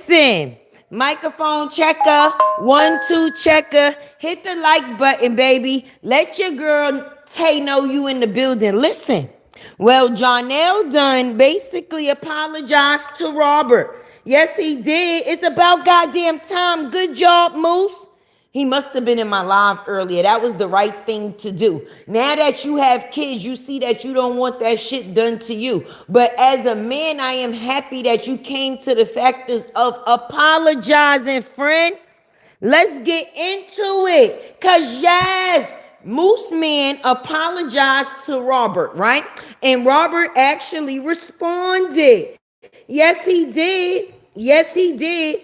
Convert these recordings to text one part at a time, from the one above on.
Listen, microphone checker, 1, 2 checker. Hit the like button, baby. Let your girl Tay know you in the building. Listen, well, Johnell done basically apologized to Robert. Yes, he did. It's about goddamn time. Good job, Moose. He must have been in my live earlier. That was the right thing to do. Now that you have kids, you see that you don't want that shit done to you. But as a man, I am happy that you came to the factors of apologizing, friend. Let's get into it. Because, yes, Moose Man apologized to Robert, right? And Robert actually responded. Yes, he did. Yes, he did.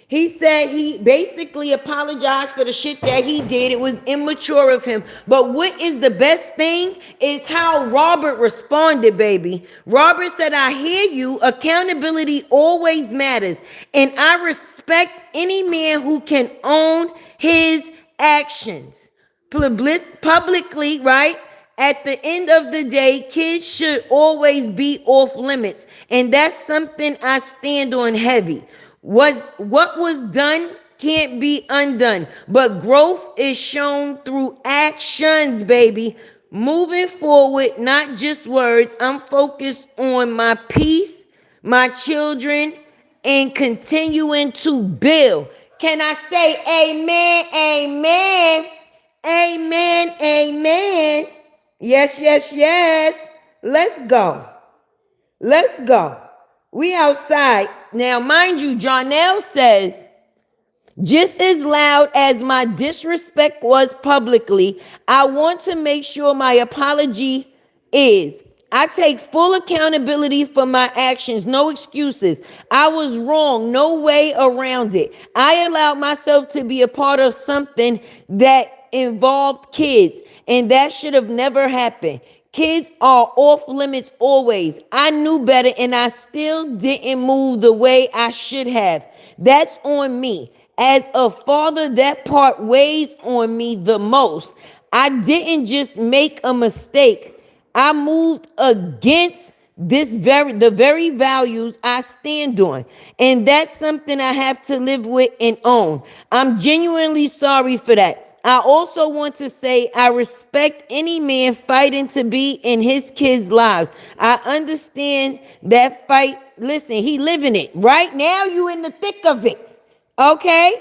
He said he basically apologized for the shit that he did. It was immature of him. But what is the best thing is how Robert responded, baby. Robert said, I hear you. Accountability always matters. And I respect any man who can own his actions. Publicly, right? At the end of the day, kids should always be off limits. And that's something I stand on heavy. What was done can't be undone. But growth is shown through actions, baby. Moving forward, not just words. I'm focused on my peace, my children, and continuing to build. Can I say amen, amen, amen, amen? Yes, yes, yes. Let's go. Let's go. We outside. Now, mind you, Johnell says, just as loud as my disrespect was publicly, I want to make sure my apology is. I take full accountability for my actions, no excuses. I was wrong, no way around it. I allowed myself to be a part of something that involved kids, and that should have never happened. Kids are off limits always. I knew better and I still didn't move the way I should have. That's on me. As a father, that part weighs on me the most. I didn't just make a mistake. I moved against the very values I stand on. And that's something I have to live with and own. I'm genuinely sorry for that. I also want to say I respect any man fighting to be in his kids' lives. I understand that fight. Listen, he living it. Right now, you in the thick of it. Okay?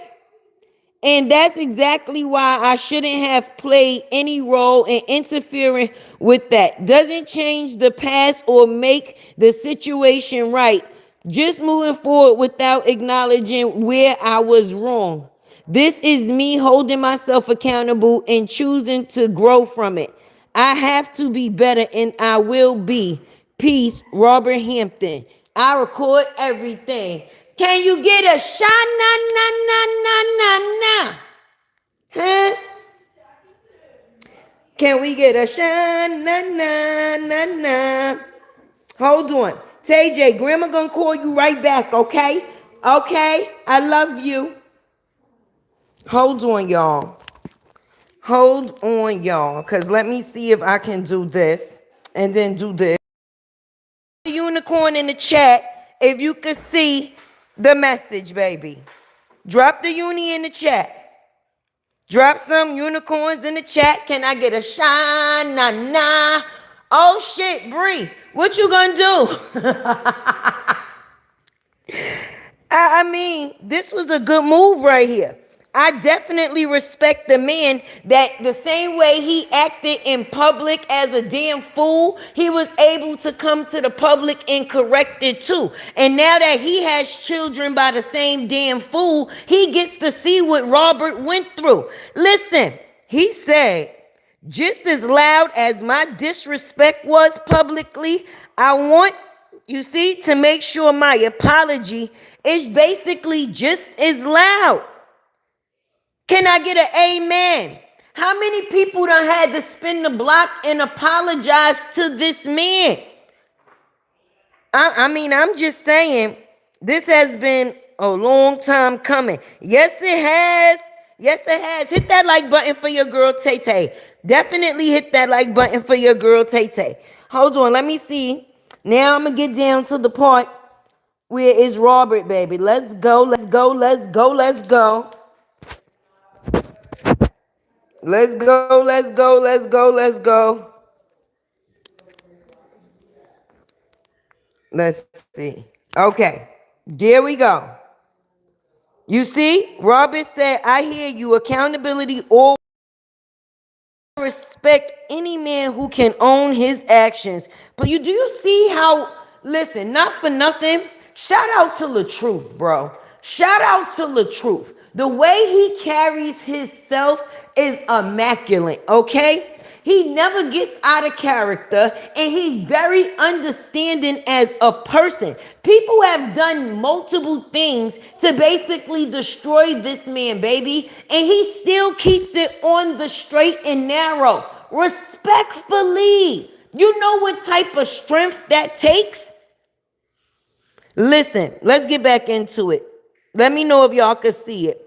And that's exactly why I shouldn't have played any role in interfering with that. Doesn't change the past or make the situation right. Just moving forward without acknowledging where I was wrong. This is me holding myself accountable and choosing to grow from it. I have to be better and I will be. Peace, Robert Hampton. I record everything. Can you get a sha-na-na-na-na-na-na? Huh? Can we get a sha-na-na-na-na? Hold on. TJ, Grandma gonna call you right back, okay? Okay? I love you. Hold on, y'all. Hold on, y'all. Because let me see if I can do this and then do this. Unicorn in the chat if you could see the message, baby. Drop the uni in the chat. Drop some unicorns in the chat. Can I get a shine? Nah, nah. Oh, shit, Bree. What you gonna do? I mean, this was a good move right here. I definitely respect the man that the same way he acted in public as a damn fool, he was able to come to the public and correct it too. And now that he has children by the same damn fool, he gets to see what Robert went through. Listen, he said, just as loud as my disrespect was publicly, I want, you see, to make sure my apology is basically just as loud. Can I get an amen? How many people done had to spin the block and apologize to this man? I mean, I'm just saying, this has been a long time coming. Yes, it has. Yes, it has. Hit that like button for your girl, Tay Tay. Definitely hit that like button for your girl, Tay Tay. Hold on, let me see. Now I'm going to get down to the part Where is Robert, baby? Let's go, let's go, let's go, let's go. Let's go, let's go, let's go, let's go. Let's see. Okay, there we go. You see, Robert said, I hear you. Accountability or respect any man who can own his actions. But do you see how, listen, not for nothing, shout out to the truth, bro. Shout out to the truth. The way he carries himself is immaculate, okay? He never gets out of character and he's very understanding as a person. People have done multiple things to basically destroy this man, baby, and he still keeps it on the straight and narrow. Respectfully. You know what type of strength that takes? Listen, let's get back into it. Let me know if y'all could see it.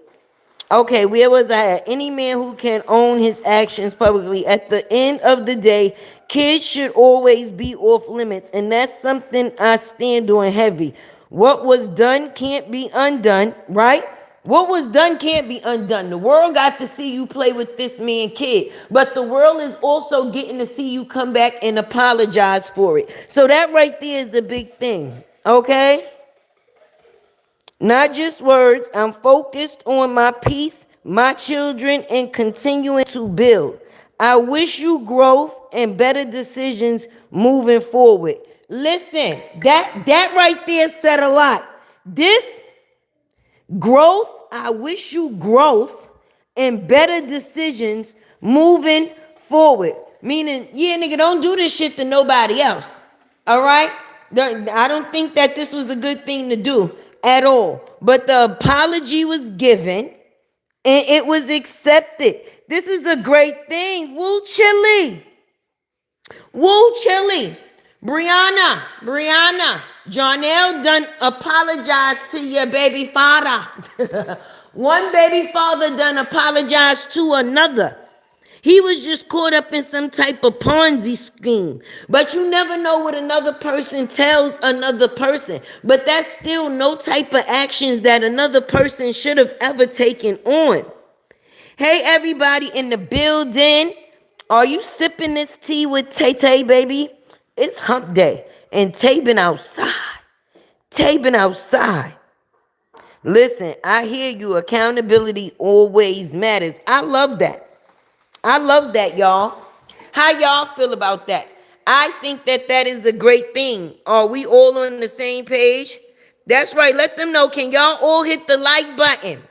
Okay, where was I at? Any man who can own his actions publicly. At the end of the day, kids should always be off limits, and that's something I stand on heavy. What was done can't be undone, right? What was done can't be undone. The world got to see you play with this man kid, but the world is also getting to see you come back and apologize for it. So that right there is a big thing, okay? Not just words. I'm focused on my peace, my children, and continuing to build. I wish you growth and better decisions moving forward. Listen, that right there said a lot. This growth, I wish you growth and better decisions moving forward. Meaning, yeah, nigga, don't do this shit to nobody else. All right? I don't think that this was a good thing to do at all. But the apology was given and it was accepted. This is a great thing. Woo chili. Woo chili. Briana, Johnell done apologized to your baby father. One baby father done apologized to another. He was just caught up in some type of Ponzi scheme. But you never know what another person tells another person. But that's still no type of actions that another person should have ever taken on. Hey, everybody in the building. Are you sipping this tea with Tay, baby? It's hump day. And Tay been outside. Listen, I hear you. Accountability always matters. I love that. Y'all. How y'all feel about that? I think that is a great thing. Are we all on the same page? That's right. Let them know. Can y'all all hit the like button?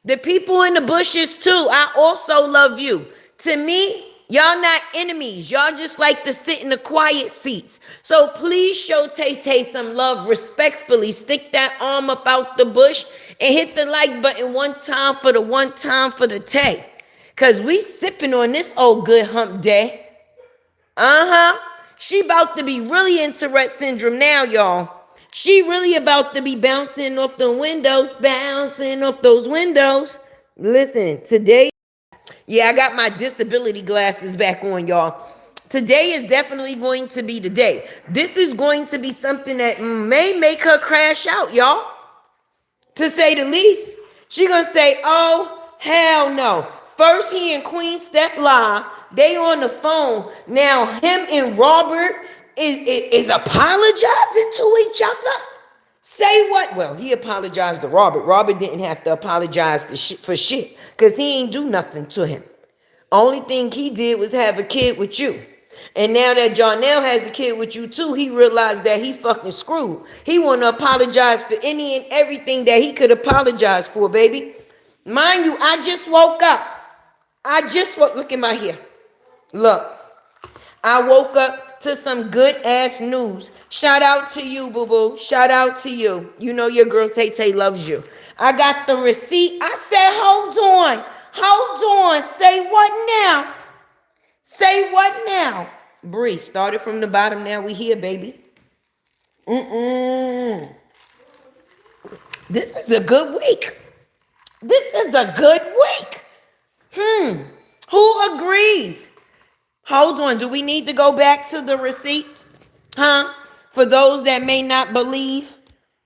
The people in the bushes too. I also love you. To me, y'all not enemies. Y'all just like to sit in the quiet seats. So please show Tay some love respectfully. Stick that arm up out the bush and hit the like button one time for the Tay. Because we sipping on this old good hump day. She about to be really into Rett syndrome now, y'all. She really about to be bouncing off those windows. Listen, today, yeah, I got my disability glasses back on, y'all. Today is definitely going to be the day. This is going to be something that may make her crash out, y'all. To say the least. She gonna say, oh, hell no. First, he and Queen step live. They on the phone. Now, him and Robert is apologizing to each other. Say what? Well, he apologized to Robert. Robert didn't have to apologize for shit because he ain't do nothing to him. Only thing he did was have a kid with you. And now that Jarnell has a kid with you too, he realized that he fucking screwed. He want to apologize for any and everything that he could apologize for, baby. Mind you, I just woke up. Look at my hair. Look, I woke up to some good ass news. Shout out to you, boo-boo. Shout out to you. You know your girl Tay loves you. I got the receipt. I said, hold on. Say what now? Bree, started from the bottom. Now we here, baby. This is a good week. Who agrees? Hold on. Do we need to go back to the receipts? For those that may not believe.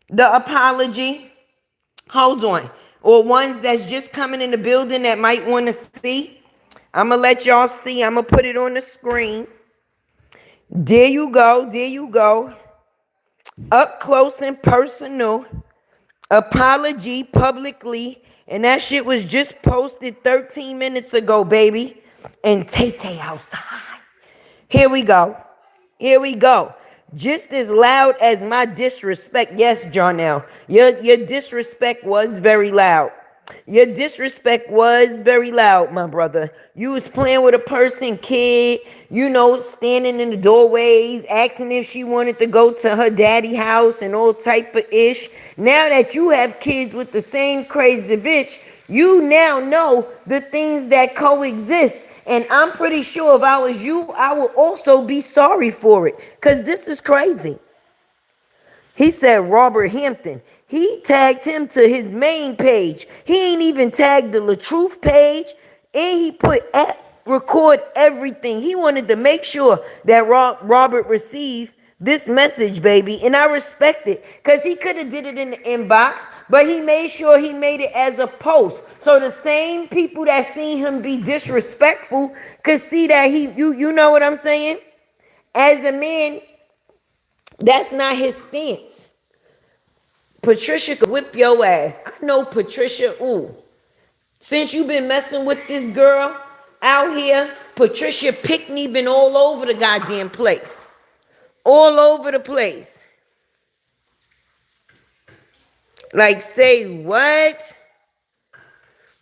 the apology. Hold on. Or ones that's just coming in the building that might want to see. I'm going to let y'all see. I'm going to put it on the screen. There you go. There you go. Up close and personal. Apology publicly. And that shit was just posted 13 minutes ago, baby. And Tay outside. Here we go. Here we go. Just as loud as my disrespect. Yes, Johnell. Your disrespect was very loud. Your disrespect was very loud, my brother. You was playing with a person, kid, standing in the doorways, asking if she wanted to go to her daddy house and all type of ish. Now that you have kids with the same crazy bitch, you now know the things that coexist. And I'm pretty sure if I was you, I would also be sorry for it. Because this is crazy. He said Robert Hampton. He tagged him to his main page. He ain't even tagged the LaTruth page. And he put record everything. He wanted to make sure that Robert received this message, baby. And I respect it. Because he could have did it in the inbox. But he made sure he made it as a post. So the same people that seen him be disrespectful could see that you know what I'm saying? As a man, that's not his stance. Patricia could whip your ass. I know Patricia, since you been messing with this girl out here, Patricia Pickney been all over the goddamn place. All over the place. Like, say what?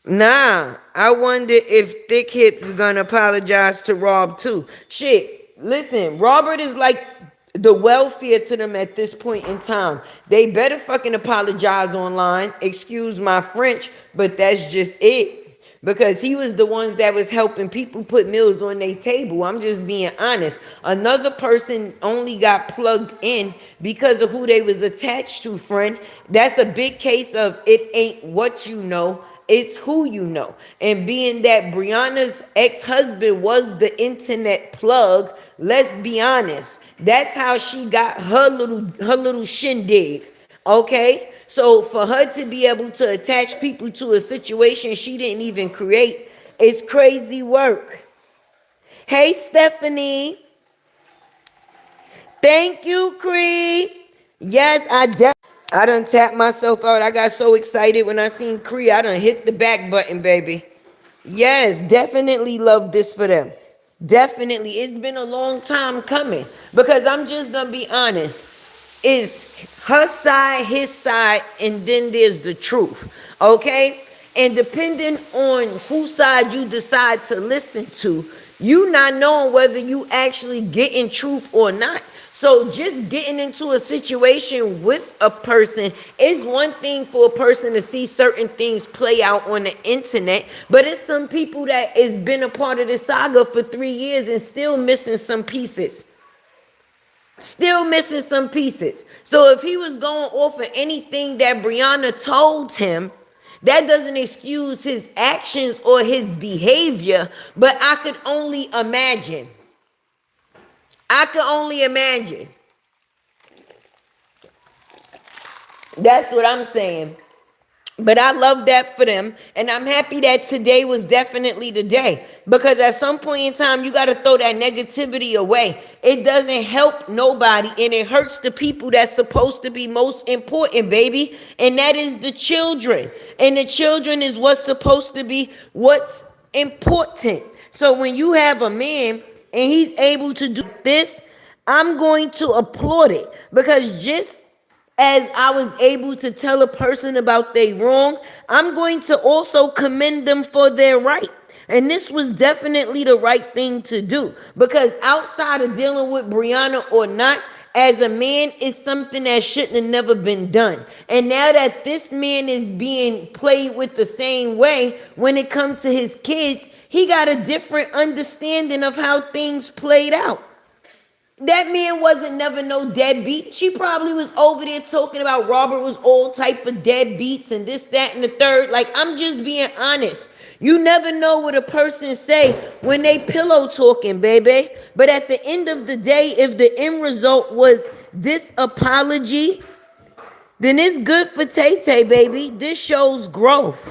Nah, I wonder if Thick Hips gonna apologize to Rob too. Shit, listen, Robert is like the welfare to them at this point in time. They better fucking apologize online. Excuse my French, but that's just it. Because he was the ones that was helping people put meals on their table. I'm just being honest. Another person only got plugged in because of who they was attached to, friend. That's a big case of it ain't what you know. It's who you know. And being that Briana's ex-husband was the internet plug, let's be honest. That's how she got her little shindig. Okay? So for her to be able to attach people to a situation she didn't even create is crazy work. Hey, Stephanie. Thank you, Cree. Yes, I done tapped myself out. I got so excited when I seen Cree. I done hit the back button, baby. Yes, definitely love this for them. Definitely. It's been a long time coming. Because I'm just going to be honest. It's her side, his side, and then there's the truth. Okay? And depending on whose side you decide to listen to, you not knowing whether you actually getting truth or not. So just getting into a situation with a person is one thing for a person to see certain things play out on the internet, but it's some people that has been a part of the saga for 3 years and still missing some pieces. Still missing some pieces. So if he was going off of anything that Briana told him, that doesn't excuse his actions or his behavior, but I could only imagine. I can only imagine. That's what I'm saying. But I love that for them. And I'm happy that today was definitely the day. Because at some point in time, you got to throw that negativity away. It doesn't help nobody. And it hurts the people that's supposed to be most important, baby. And that is the children. And the children is what's supposed to be what's important. So when you have a man and he's able to do this, I'm going to applaud it. Because just as I was able to tell a person about their wrong, I'm going to also commend them for their right. And this was definitely the right thing to do. Because outside of dealing with Briana or not, as a man, is something that shouldn't have never been done. And now that this man is being played with the same way when it comes to his kids, he got a different understanding of how things played out. That man wasn't never no deadbeat. She probably was over there talking about Robert was all type of deadbeats and this, that, and the third. Like, I'm just being honest. You never know what a person say when they pillow talking, baby. But at the end of the day, if the end result was this apology, then it's good for Tay Tay, baby. This shows growth.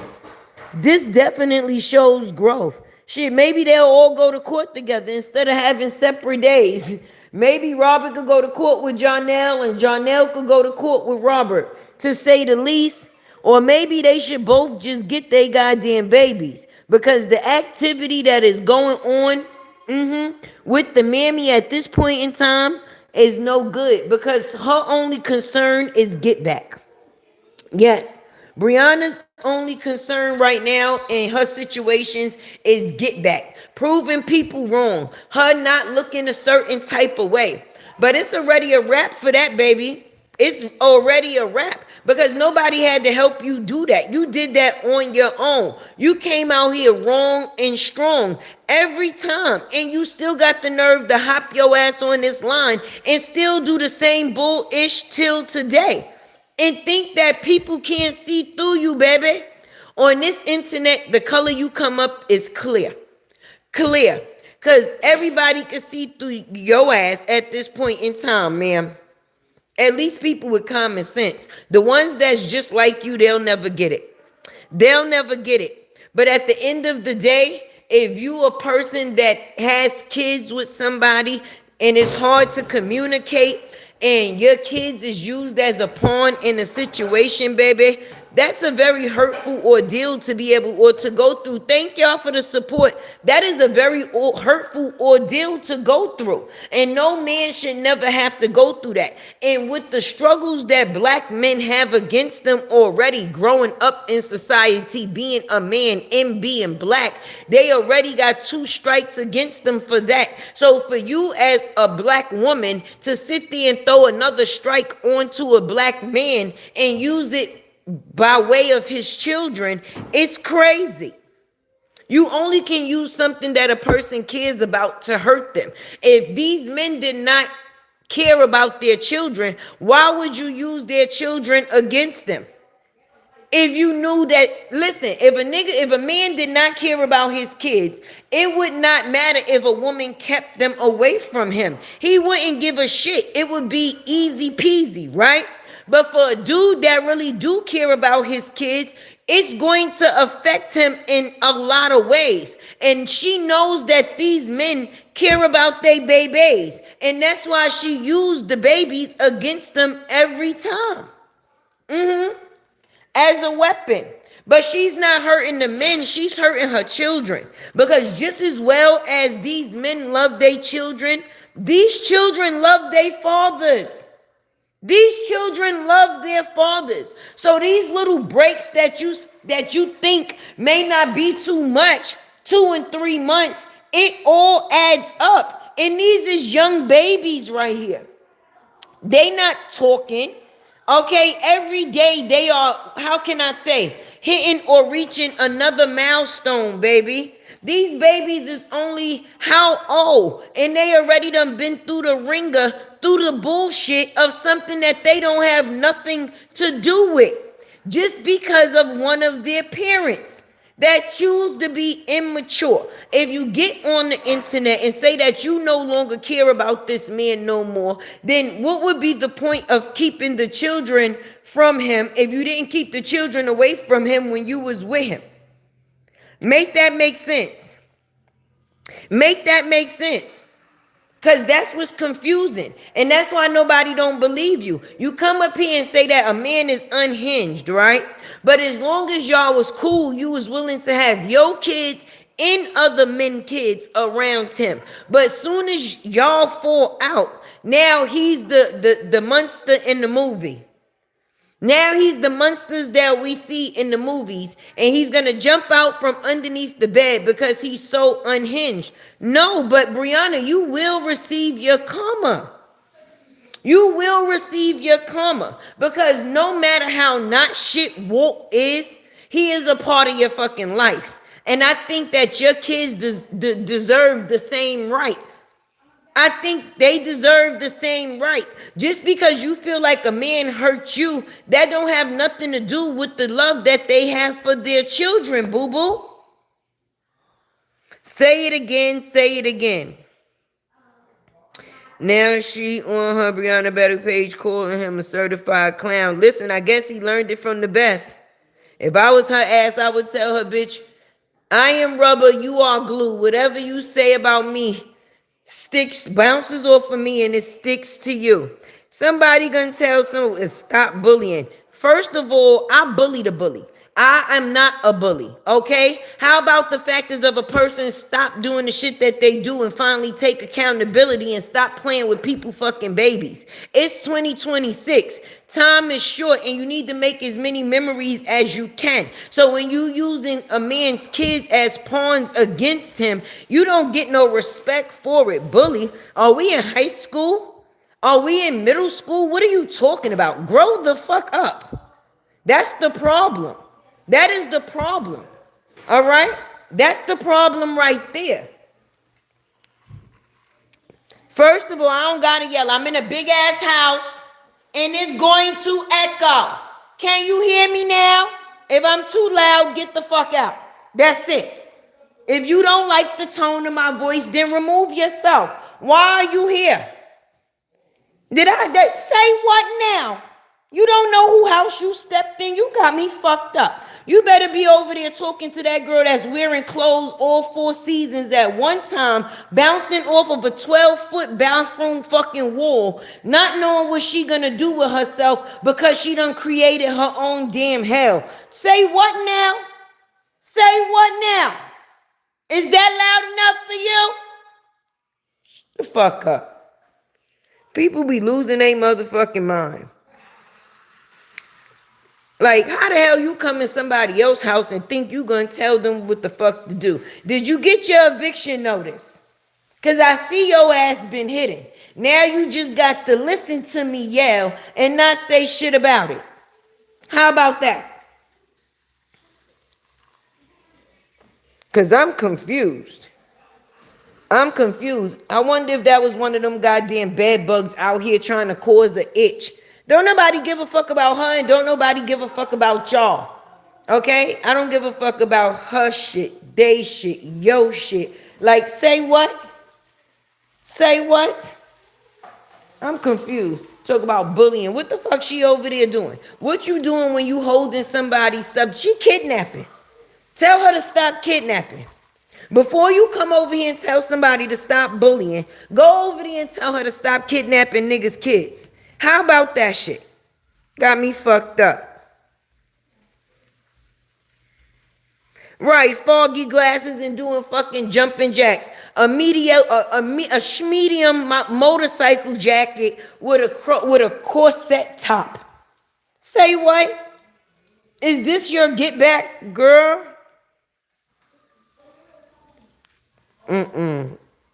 This definitely shows growth. Shit, maybe they'll all go to court together instead of having separate days. Maybe Robert could go to court with Johnell and Johnell could go to court with Robert, to say the least. Or maybe they should both just get their goddamn babies. Because the activity that is going on with the mammy at this point in time is no good. Because her only concern is get back. Yes, Briana's only concern right now in her situations is get back, proving people wrong, her not looking a certain type of way. But it's already a wrap for that, baby. It's already a wrap because nobody had to help you do that. You did that on your own. You came out here wrong and strong every time, and you still got the nerve to hop your ass on this line and still do the same bullish till today and think that people can't see through you, baby. On this internet, the color you come up is clear. Clear. Because everybody can see through your ass at this point in time, ma'am. At least people with common sense. The ones that's just like you, they'll never get it. They'll never get it. But at the end of the day, if you a person that has kids with somebody and it's hard to communicate, and your kids is used as a pawn in a situation, baby, that's a very hurtful ordeal to be able or to go through. Thank y'all for the support. That is a very hurtful ordeal to go through. And no man should never have to go through that. And with the struggles that black men have against them already growing up in society, being a man and being black, they already got 2 strikes against them for that. So for you as a black woman to sit there and throw another strike onto a black man and use it by way of his children, it's crazy. You only can use something that a person cares about to hurt them. If these men did not care about their children, why would you use their children against them? If you knew that, listen, if a man did not care about his kids, it would not matter if a woman kept them away from him. He wouldn't give a shit. It would be easy peasy, right? But for a dude that really do care about his kids, it's going to affect him in a lot of ways. And she knows that these men care about their babies. And that's why she used the babies against them every time. As a weapon. But she's not hurting the men, she's hurting her children. Because just as well as these men love their children, these children love their fathers. These children love their fathers. So these little breaks that you think may not be too much, 2 and 3 months, it all adds up. And these is young babies right here. They not talking. Okay, every day they are, how can I say, hitting or reaching another milestone, baby. These babies is only how old? And they already done been through the ringer, through the bullshit of something that they don't have nothing to do with. Just because of one of their parents that choose to be immature. If you get on the internet and say that you no longer care about this man no more, then what would be the point of keeping the children from him if you didn't keep the children away from him when you was with him? Make that make sense. Make that make sense. Because that's what's confusing. And that's why nobody don't believe you. You come up here and say that a man is unhinged, right? But as long as y'all was cool, you was willing to have your kids and other men kids around him. But soon as y'all fall out, now he's the monster in the movie. Now he's the monsters that we see in the movies, and he's going to jump out from underneath the bed because he's so unhinged. No, but Briana, you will receive your karma. You will receive your karma because no matter how not shit Walt is, he is a part of your fucking life. And I think that your kids deserve the same right. I think they deserve the same right. Just because you feel like a man hurt you, that don't have nothing to do with the love that they have for their children, boo-boo. Say it again, say it again. Now she on her Briana Better page calling him a certified clown. Listen, I guess he learned it from the best. If I was her ass, I would tell her, bitch, I am rubber, you are glue. Whatever you say about me sticks, bounces off of me and it sticks to you. Somebody gonna tell someone to stop bullying. First of all, I bully the bully. I am not a bully, okay? How about the factors of a person stop doing the shit that they do and finally take accountability and stop playing with people fucking babies? It's 2026. Time is short and you need to make as many memories as you can. So when you using a man's kids as pawns against him, you don't get no respect for it, bully. Are we in high school? Are we in middle school? What are you talking about? Grow the fuck up. That's the problem. That is the problem. All right? That's the problem right there. First of all, I don't gotta yell. I'm in a big ass house and it's going to echo. Can you hear me now? If I'm too loud, get the fuck out. That's it. If you don't like the tone of my voice, then remove yourself. Why are you here? Say what now? You don't know who house you stepped in. You got me fucked up. You better be over there talking to that girl that's wearing clothes all 4 seasons at one time, bouncing off of a 12-foot bathroom fucking wall, not knowing what she gonna do with herself because she done created her own damn hell. Say what now? Say what now? Is that loud enough for you? Shut the fuck up. People be losing their motherfucking mind. Like, how the hell you come in somebody else's house and think you gonna tell them what the fuck to do? Did you get your eviction notice? Because I see your ass been hidden. Now you just got to listen to me yell and not say shit about it. How about that? Because I'm confused. I'm confused. I wonder if that was one of them goddamn bed bugs out here trying to cause an itch. Don't nobody give a fuck about her and don't nobody give a fuck about y'all. Okay? I don't give a fuck about her shit, they shit, yo shit. Like, say what? Say what? I'm confused. Talk about bullying. What the fuck she over there doing? What you doing when you holding somebody's stuff? She kidnapping. Tell her to stop kidnapping. Before you come over here and tell somebody to stop bullying, go over there and tell her to stop kidnapping niggas' kids. How about that shit? Got me fucked up. Right, foggy glasses and doing fucking jumping jacks. A medium motorcycle jacket with a corset top. Say what? Is this your get back, girl?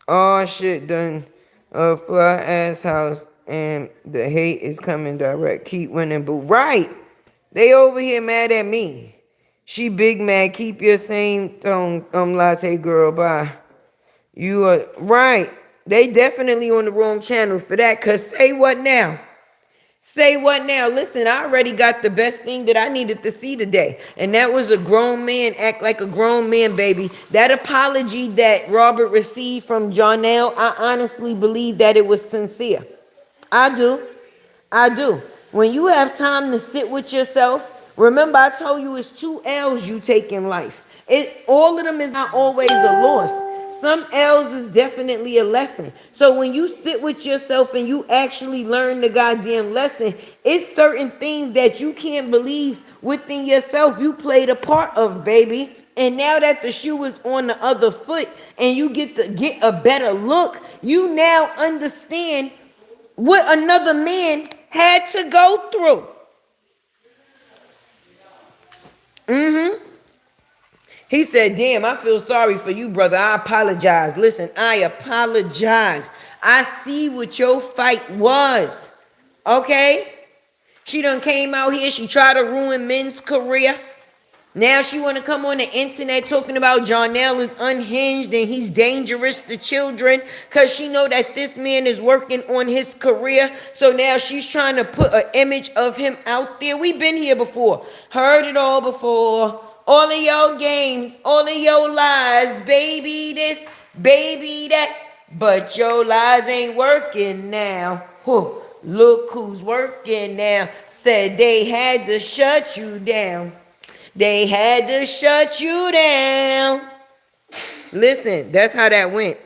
All shit done. A fly ass house and the hate is coming direct. Keep winning, boo. Right. They over here mad at me. She big mad. Keep your same tone, latte girl. Bye. You are right. They definitely on the wrong channel for that. Cause say what now? Say what now? Listen, I already got the best thing that I needed to see today. And that was a grown man act like a grown man, baby. That apology that Robert received from Johnell, I honestly believe that it was sincere. I do. I do. When you have time to sit with yourself, remember I told you it's 2 L's you take in life. All of them is not always a loss. Some L's is definitely a lesson. So when you sit with yourself and you actually learn the goddamn lesson, it's certain things that you can't believe within yourself you played a part of, baby. And now that the shoe is on the other foot and you get to get a better look, you now understand what another man had to go through. He said, damn, I feel sorry for you, brother. I apologize. Listen, I apologize. I see what your fight was. Okay? She done came out here. She tried to ruin men's career. Now she want to come on the internet talking about Jarnell is unhinged and he's dangerous to children because she know that this man is working on his career. So now she's trying to put an image of him out there. We've been here before. Heard it all before. All of your games, all of your lies, baby this, baby that, But your lies ain't working now. Whew. Look who's working now. Said they had to shut you down. They had to shut you down. Listen, that's how that went.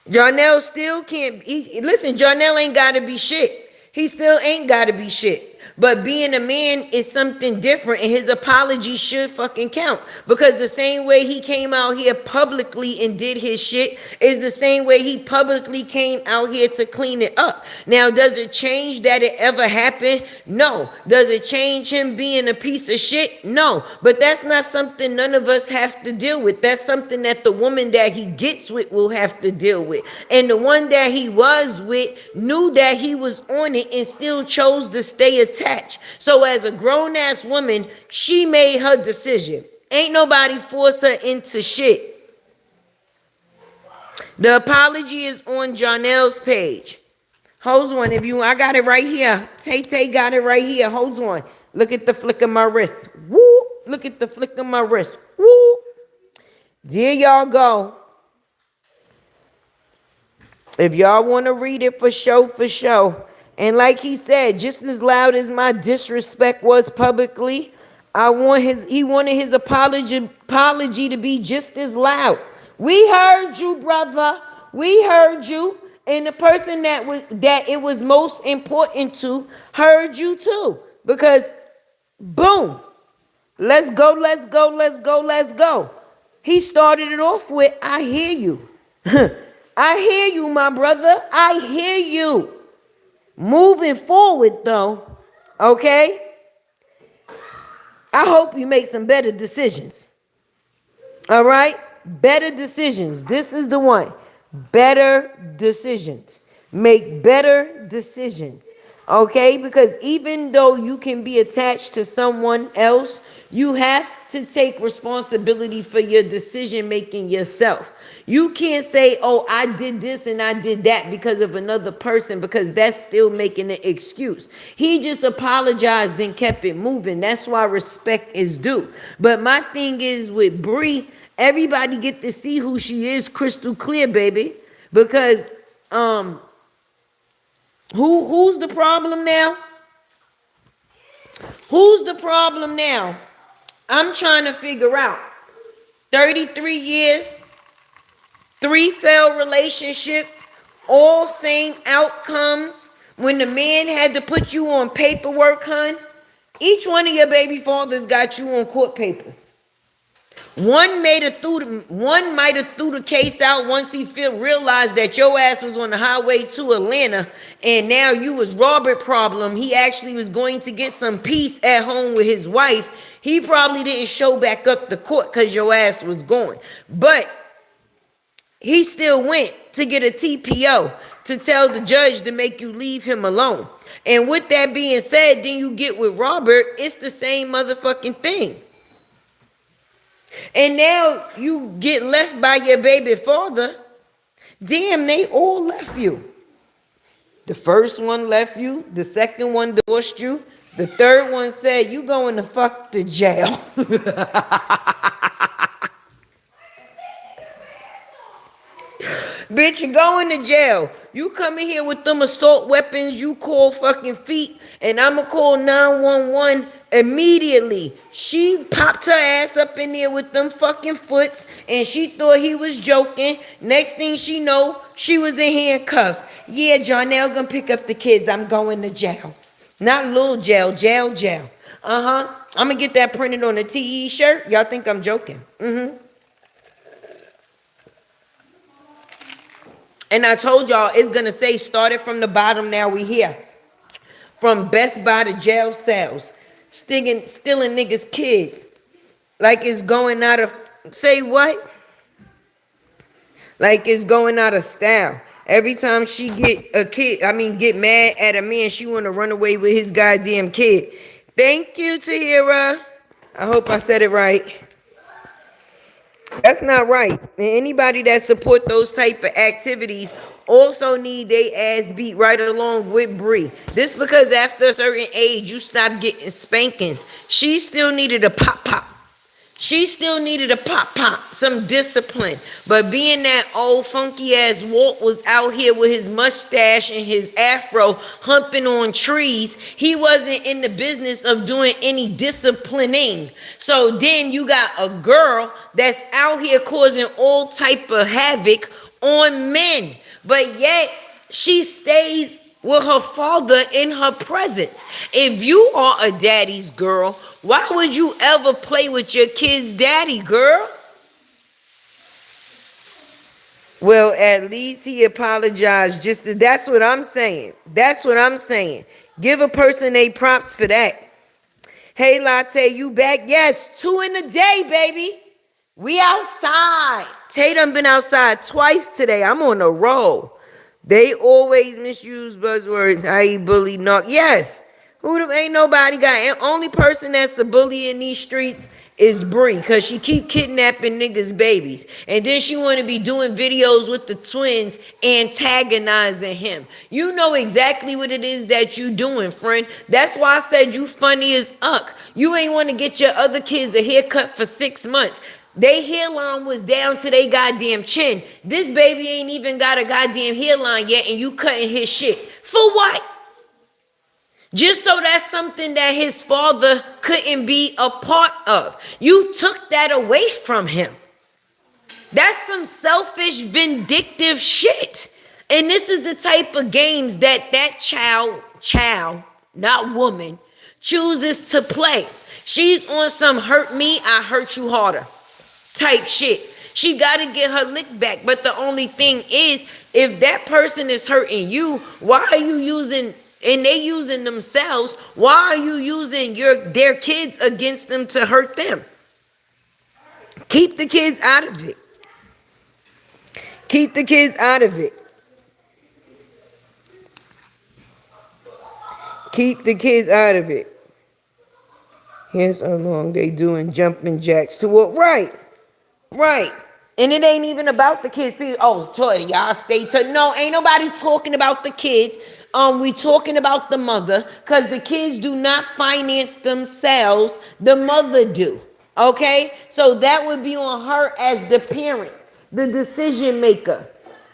Jarnell still can't. Listen, Jarnell ain't got to be shit. He still ain't got to be shit. But being a man is something different, and his apology should fucking count. Because the same way he came out here publicly and did his shit is the same way he publicly came out here to clean it up. Now, does it change that it ever happened? No. Does it change him being a piece of shit? No. But that's not something none of us have to deal with. That's something that the woman that he gets with will have to deal with. And the one that he was with knew that he was on it and still chose to stay attached. So as a grown-ass woman, she made her decision. Ain't nobody force her into shit. The apology is on Johnell's page. Hold on, if you, I got it right here. Tay got it right here. Hold on. Look at the flick of my wrist. Woo! Look at the flick of my wrist. Woo! There y'all go. If y'all want to read it for show, for show. And like he said, just as loud as my disrespect was publicly, he wanted his apology to be just as loud. We heard you, brother. We heard you. And the person that it was most important to heard you too. Because boom. Let's go, let's go, let's go, let's go. He started it off with, I hear you. I hear you, my brother. I hear you. Moving forward, though, okay? I hope you make some better decisions. All right? Better decisions. This is the one. Better decisions. Make better decisions. Okay? Because even though you can be attached to someone else, you have to take responsibility for your decision making yourself. You can't say, oh, I did this and I did that because of another person, because that's still making an excuse. He just apologized and kept it moving. That's why respect is due. But my thing is with Bree, everybody get to see who she is crystal clear, baby. Because who's the problem now? Who's the problem now? I'm trying to figure out. 33 years, 3 failed relationships, all same outcomes. When the man had to put you on paperwork, hun, each one of your baby fathers got you on court papers. One might have threw the case out once he realized that your ass was on the highway to Atlanta and now you was Robert problem. He actually was going to get some peace at home with his wife. He probably didn't show back up to court because your ass was gone. But he still went to get a TPO to tell the judge to make you leave him alone. And with that being said, then you get with Robert, it's the same motherfucking thing. And now you get left by your baby father. Damn, they all left you. The first one left you. The second one divorced you. The third one said, you going to fuck to jail. Bitch, you're going to jail. You come in here with them assault weapons, you call fucking feet, and I'ma call 911 immediately. She popped her ass up in there with them fucking foots, and she thought he was joking. Next thing she know, she was in handcuffs. Yeah, Johnell gonna pick up the kids. I'm going to jail. Not little jail, jail. I'm gonna get that printed on a TE shirt. Y'all think I'm joking? And I told y'all it's gonna say started from the bottom, now we here. From Best Buy to jail cells. Stealing niggas' kids. Like it's going out of, say what? Like it's going out of style. Every time she get mad at a man, she wanna run away with his goddamn kid. Thank you, Tahira. I hope I said it right. That's not right. And anybody that support those type of activities also need their ass beat right along with Bree. This because after a certain age, you stop getting spankings. She still needed a pop. She still needed a pop, some discipline. But being that old funky ass Walt was out here with his mustache and his afro humping on trees, he wasn't in the business of doing any disciplining. So then you got a girl that's out here causing all type of havoc on men. But yet she stays with her father in her presence. If you are a daddy's girl, why would you ever play with your kid's daddy, girl? Well, at least he apologized. That's what I'm saying. That's what I'm saying. Give a person a props for that. Hey, Latte, you back? Yes, 2 in a day, baby. We outside. Tay done been outside twice today. I'm on a roll. They always misuse buzzwords. I bully no. Yes. Ain't nobody got. And only person that's a bully in these streets is Bree, because she keep kidnapping niggas' babies. And then she want to be doing videos with the twins antagonizing him. You know exactly what it is that you doing, friend. That's why I said you funny as uck. You ain't want to get your other kids a haircut for 6 months. They hairline was down to their goddamn chin. This baby ain't even got a goddamn hairline yet, and you cutting his shit. For what? Just so that's something that his father couldn't be a part of. You took that away from him. That's some selfish, vindictive shit. And this is the type of games that child, not woman, chooses to play. She's on some hurt me, I hurt you harder type shit. She got to get her lick back. But the only thing is, if that person is hurting you, why are you using, and they using themselves, why are you using their kids against them to hurt them? Keep the kids out of it. Keep the kids out of it. Keep the kids out of it. Here's how long they doing jumping jacks to what? Right. And it ain't even about the kids. People, y'all stay tuned. No, ain't nobody talking about the kids. We talking about the mother, because the kids do not finance themselves. The mother do. Okay? So that would be on her as the parent, the decision maker,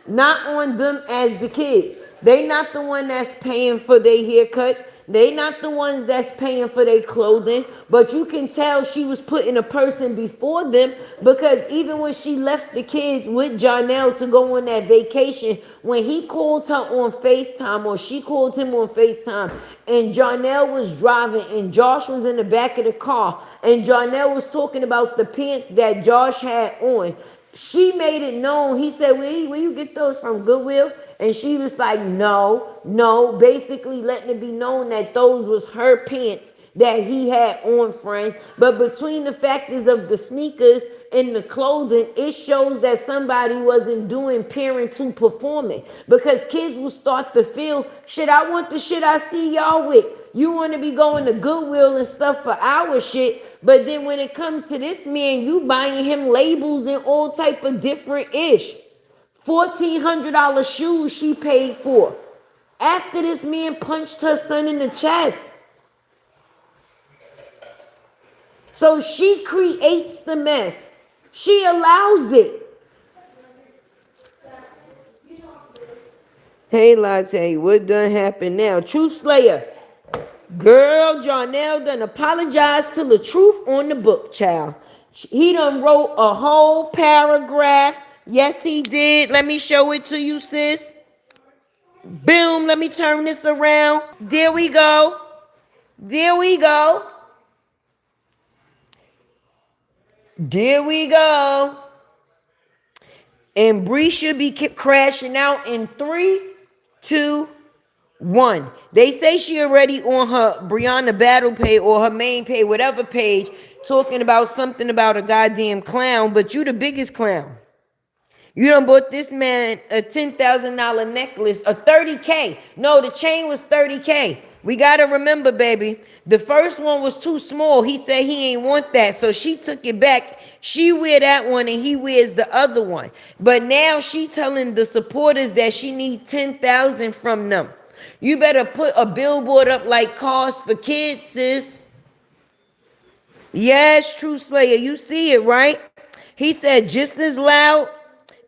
not on them as the kids. They not the one that's paying for their haircuts. They not the ones that's paying for their clothing. But you can tell she was putting a person before them, because even when she left the kids with Johnell to go on that vacation, when he called her on FaceTime, or she called him on FaceTime, and Johnell was driving and Josh was in the back of the car, and Johnell was talking about the pants that Josh had on, she made it known. He said, where you get those from, Goodwill? And she was like, no, basically letting it be known that those was her pants that he had on, friend. But between the factors of the sneakers and the clothing, it shows that somebody wasn't doing parent to performing, because kids will start to feel, shit, I want the shit I see y'all with. You want to be going to Goodwill and stuff for our shit, but then when it comes to this man, you buying him labels and all type of different ish. $1,400 shoes she paid for after this man punched her son in the chest. So she creates the mess. She allows it. Hey, Latte, what done happened now? Truth Slayer. Girl, Jarnell done apologized to the truth on the book, child. He done wrote a whole paragraph. Yes, he did. Let me show it to you, sis. Boom, let me turn this around. There we go. There we go. There we go. And Bree should be crashing out in 3, 2, 1. They say she already on her Briana battle page or her main page, whatever page, talking about something about a goddamn clown, but you the biggest clown. You done bought this man a $10,000 necklace, a $30K. No, the chain was $30K. We got to remember, baby, the first one was too small. He said he ain't want that, so she took it back. She wear that one and he wears the other one. But now she telling the supporters that she need $10,000 from them. You better put a billboard up like Cars for Kids, sis. Yes, True Slayer, you see it, right? He said, just as loud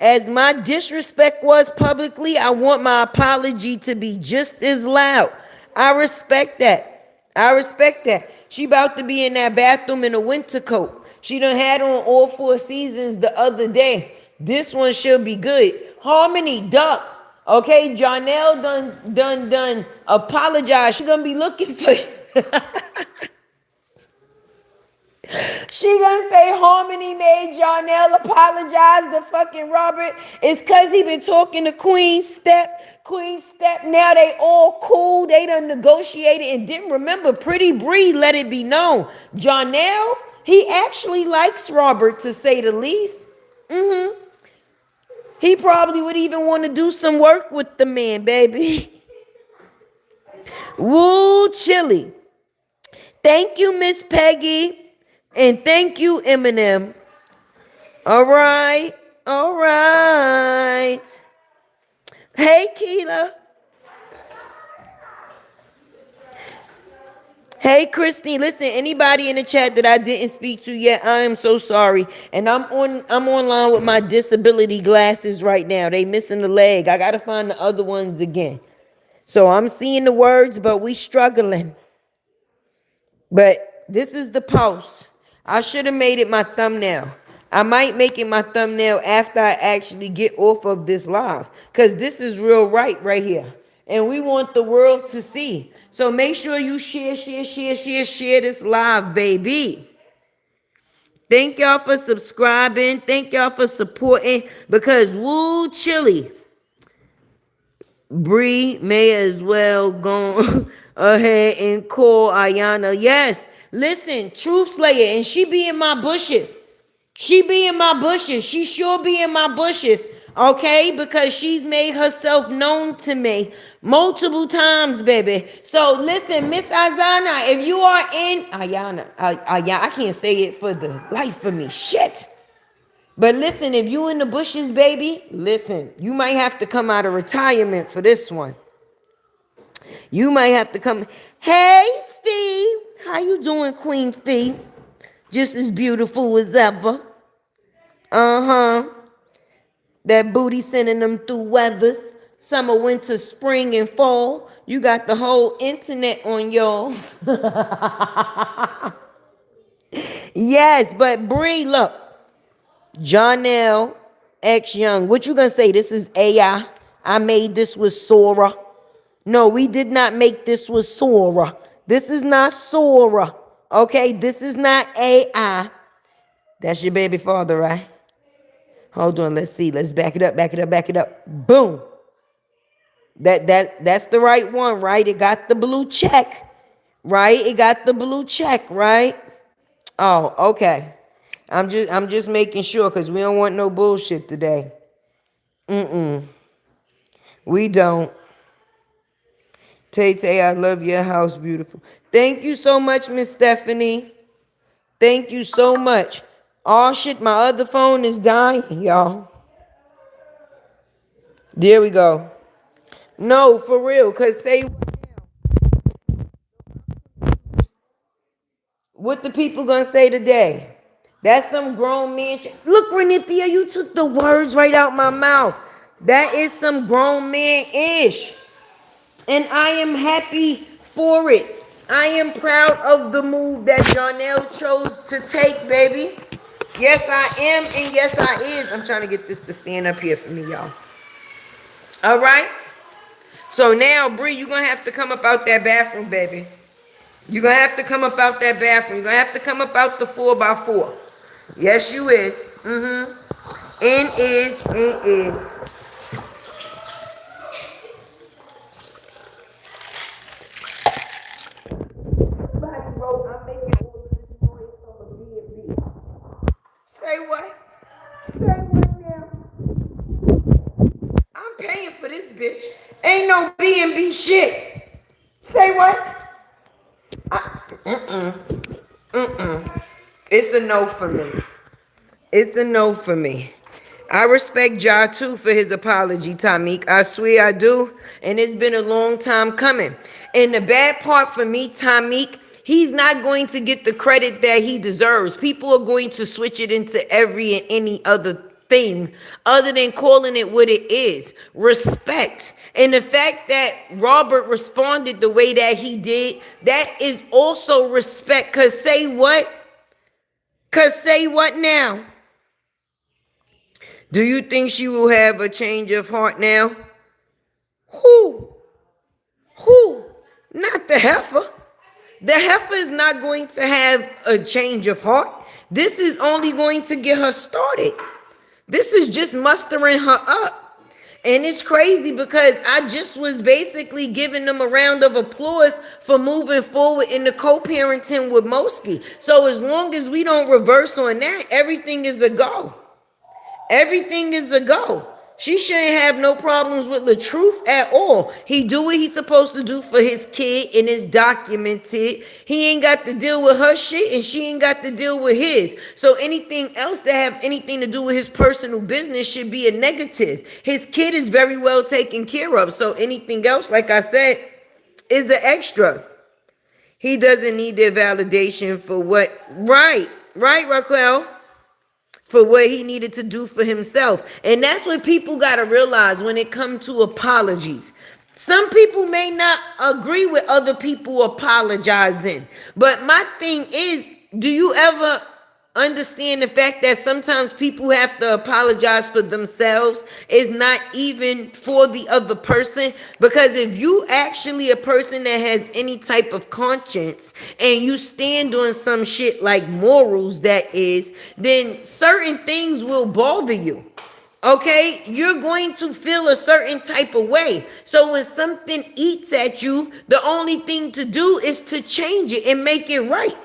as my disrespect was publicly, I want my apology to be just as loud. I respect that. I respect that. She about to be in that bathroom in a winter coat. She done had on all 4 seasons the other day. This one should be good. Harmony, duck. Okay, Johnell done apologize. She gonna be looking for you. She gonna say Harmony made Jarnell apologize to fucking Robert. It's cause he been talking to Queen Step. Queen Step, now they all cool. They done negotiated and didn't remember Pretty Bree let it be known. Jarnell, he actually likes Robert to say the least. He probably would even want to do some work with the man, baby. Woo, chilly. Thank you, Miss Peggy. And thank you, Eminem. All right. All right. Hey, Keela. Hey, Christine. Listen, anybody in the chat that I didn't speak to yet, I am so sorry. And I'm online with my disability glasses right now. They missing the leg. I gotta find the other ones again. So I'm seeing the words, but we struggling. But this is the post. I should have made it my thumbnail. I might make it my thumbnail after I actually get off of this live. Because this is real right here. And we want the world to see. So make sure you share this live, baby. Thank y'all for subscribing. Thank y'all for supporting. Because woo chilly. Bree may as well go ahead and call Ayana. Yes. Listen, Truth Slayer, and she be in my bushes. She be in my bushes. She sure be in my bushes. Okay? Because she's made herself known to me multiple times, baby. So listen, Miss Azana, if you are in Ayana, I can't say it for the life of me. Shit. But listen, if you in the bushes, baby, listen, you might have to come out of retirement for this one. You might have to come. Hey, Fee. How you doing, Queen Fee? Just as beautiful as ever. Uh-huh. That booty sending them through weathers. Summer, winter, spring, and fall. You got the whole internet on yours. Yes, but Bree, look. Johnell X Young. What you gonna say? This is AI. I made this with Sora. No, we did not make this with Sora. This is not Sora. Okay, this is not AI. That's your baby father, right? Hold on, let's see. Let's back it up, back it up, back it up. Boom. That's the right one, right? It got the blue check. Right? It got the blue check, right? Oh, okay. I'm just making sure because we don't want no bullshit today. We don't. Tay, I love your house, beautiful. Thank you so much, Miss Stephanie. Thank you so much. Oh shit, my other phone is dying, y'all. There we go. No, for real, cause say what the people gonna say today? That's some grown man shit. Look, Renithia, you took the words right out my mouth. That is some grown man-ish. And I am happy for it. I am proud of the move that Johnell chose to take, baby. Yes, I am, and yes, I is. I'm trying to get this to stand up here for me, y'all. All right? So now, Bree, you're going to have to come up out that bathroom, baby. You're going to have to come up out that bathroom. You're going to have to come up out the 4x4. Yes, you is. And is. Say what? Say what now? I'm paying for this bitch. Ain't no B&B shit. Say what? It's a no for me. It's a no for me. I respect Ja too for his apology, Tamik. I swear I do. And it's been a long time coming. And the bad part for me, Tamik, He's not going to get the credit that he deserves. People are going to switch it into every and any other thing other than calling it what it is. Respect. And the fact that Robert responded the way that he did, that is also respect. Because say what? Because say what now? Do you think she will have a change of heart now? Who? Not the heifer. The heifer is not going to have a change of heart. This is only going to get her started. This is just mustering her up. And it's crazy because I just was basically giving them a round of applause for moving forward in the co-parenting with Moski. So as long as we don't reverse on that, everything is a go. Everything is a go. She shouldn't have no problems with LaTruth at all. He do what he's supposed to do for his kid, and it's documented. He ain't got to deal with her shit, and she ain't got to deal with his. So anything else that have anything to do with his personal business should be a negative. His kid is very well taken care of. So anything else, like I said, is an extra. He doesn't need their validation for what, right, Raquel? For what he needed to do for himself. And that's what people got to realize when it comes to apologies. Some people may not agree with other people apologizing. But my thing is, do you ever understand the fact that sometimes people have to apologize for themselves? Is not even for the other person? Because if you actually a person that has any type of conscience and you stand on some shit like morals, that is, then certain things will bother you. Okay, you're going to feel a certain type of way. So when something eats at you, the only thing to do is to change it and make it right.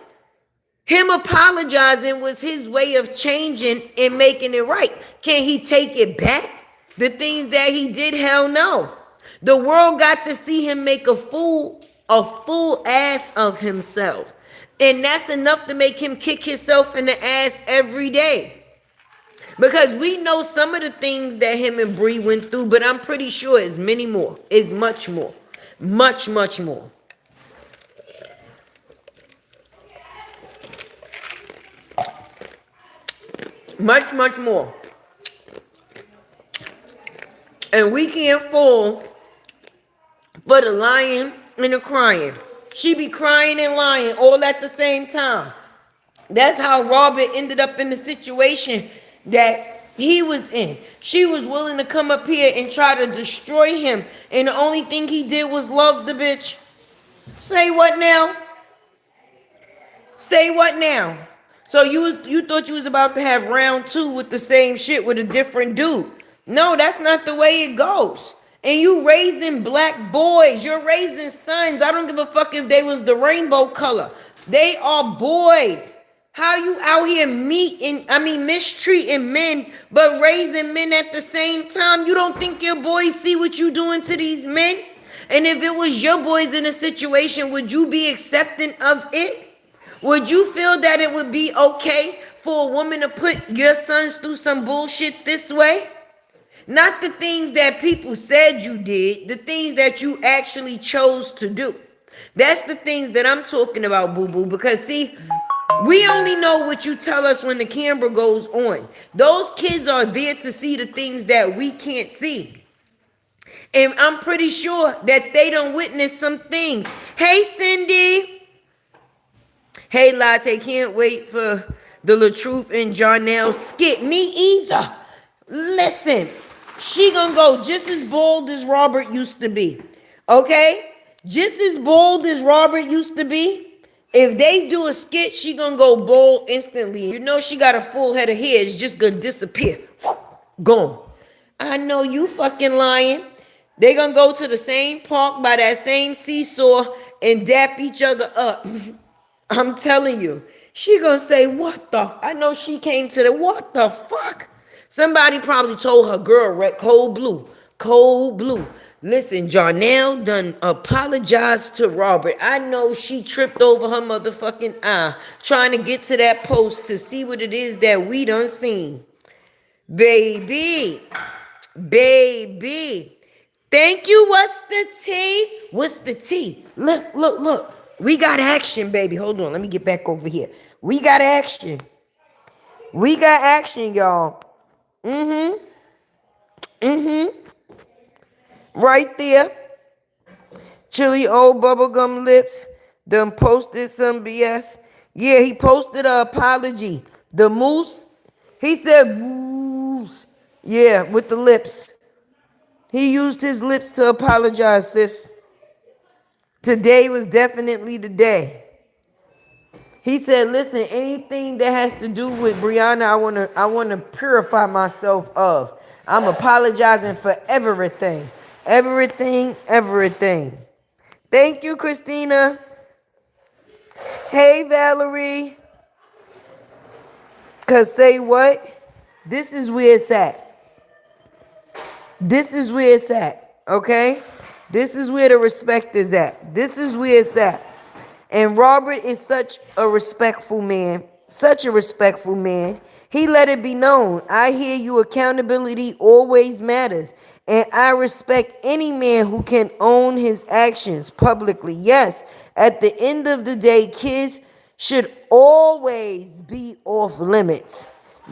Him apologizing was his way of changing and making it right. Can he take it back? The things that he did, hell no. The world got to see him make a fool ass of himself. And that's enough to make him kick himself in the ass every day. Because we know some of the things that him and Bree went through, but I'm pretty sure it's many more. It's much more. Much, much more. Much, much more. And we can't fall for the lying and the crying. She be crying and lying all at the same time. That's how Robert ended up in the situation that he was in. She was willing to come up here and try to destroy him. And the only thing he did was love the bitch. Say what now? Say what now? So you thought you was about to have round 2 with the same shit with a different dude. No, that's not the way it goes. And you raising black boys. You're raising sons. I don't give a fuck if they was the rainbow color. They are boys. How you out here mistreating men, but raising men at the same time? You don't think your boys see what you doing to these men? And if it was your boys in a situation, would you be accepting of it? Would you feel that it would be okay for a woman to put your sons through some bullshit this way? Not the things that people said you did, the things that you actually chose to do. That's the things that I'm talking about, boo-boo. Because, see, we only know what you tell us when the camera goes on. Those kids are there to see the things that we can't see. And I'm pretty sure that they don't witness some things. Hey, Cindy. Hey, Latte, can't wait for the LaTruth and Jarnell skit. Me either. Listen, she gonna go just as bold as Robert used to be. Okay? Just as bold as Robert used to be. If they do a skit, she gonna go bold instantly. You know she got a full head of hair. It's just gonna disappear. Gone. I know you fucking lying. They gonna go to the same park by that same seesaw and dap each other up. I'm telling you, she gonna say, what the, I know she came to the, what the fuck? Somebody probably told her, girl, red, cold blue. Listen, Johnell done apologized to Robert. I know she tripped over her motherfucking eye trying to get to that post to see what it is that we done seen. Baby. Thank you, what's the tea? What's the tea? Look. We got action, baby. Hold on. Let me get back over here. We got action. We got action, y'all. Mm-hmm. Mm-hmm. Right there. Chili old bubblegum lips. Done posted some BS. Yeah, he posted an apology. The moose. He said moose. Yeah, with the lips. He used his lips to apologize, sis. Today was definitely the day. He said, listen, anything that has to do with Briana, I wanna purify myself of. I'm apologizing for everything. Everything, everything. Thank you, Christina. Hey, Valerie. Cause say what? This is where it's at. This is where it's at. Okay? This is where the respect is at. This is where it's at. And Robert is such a respectful man. Such a respectful man. He let it be known. I hear you. Accountability always matters. And I respect any man who can own his actions publicly. Yes, at the end of the day, kids should always be off limits.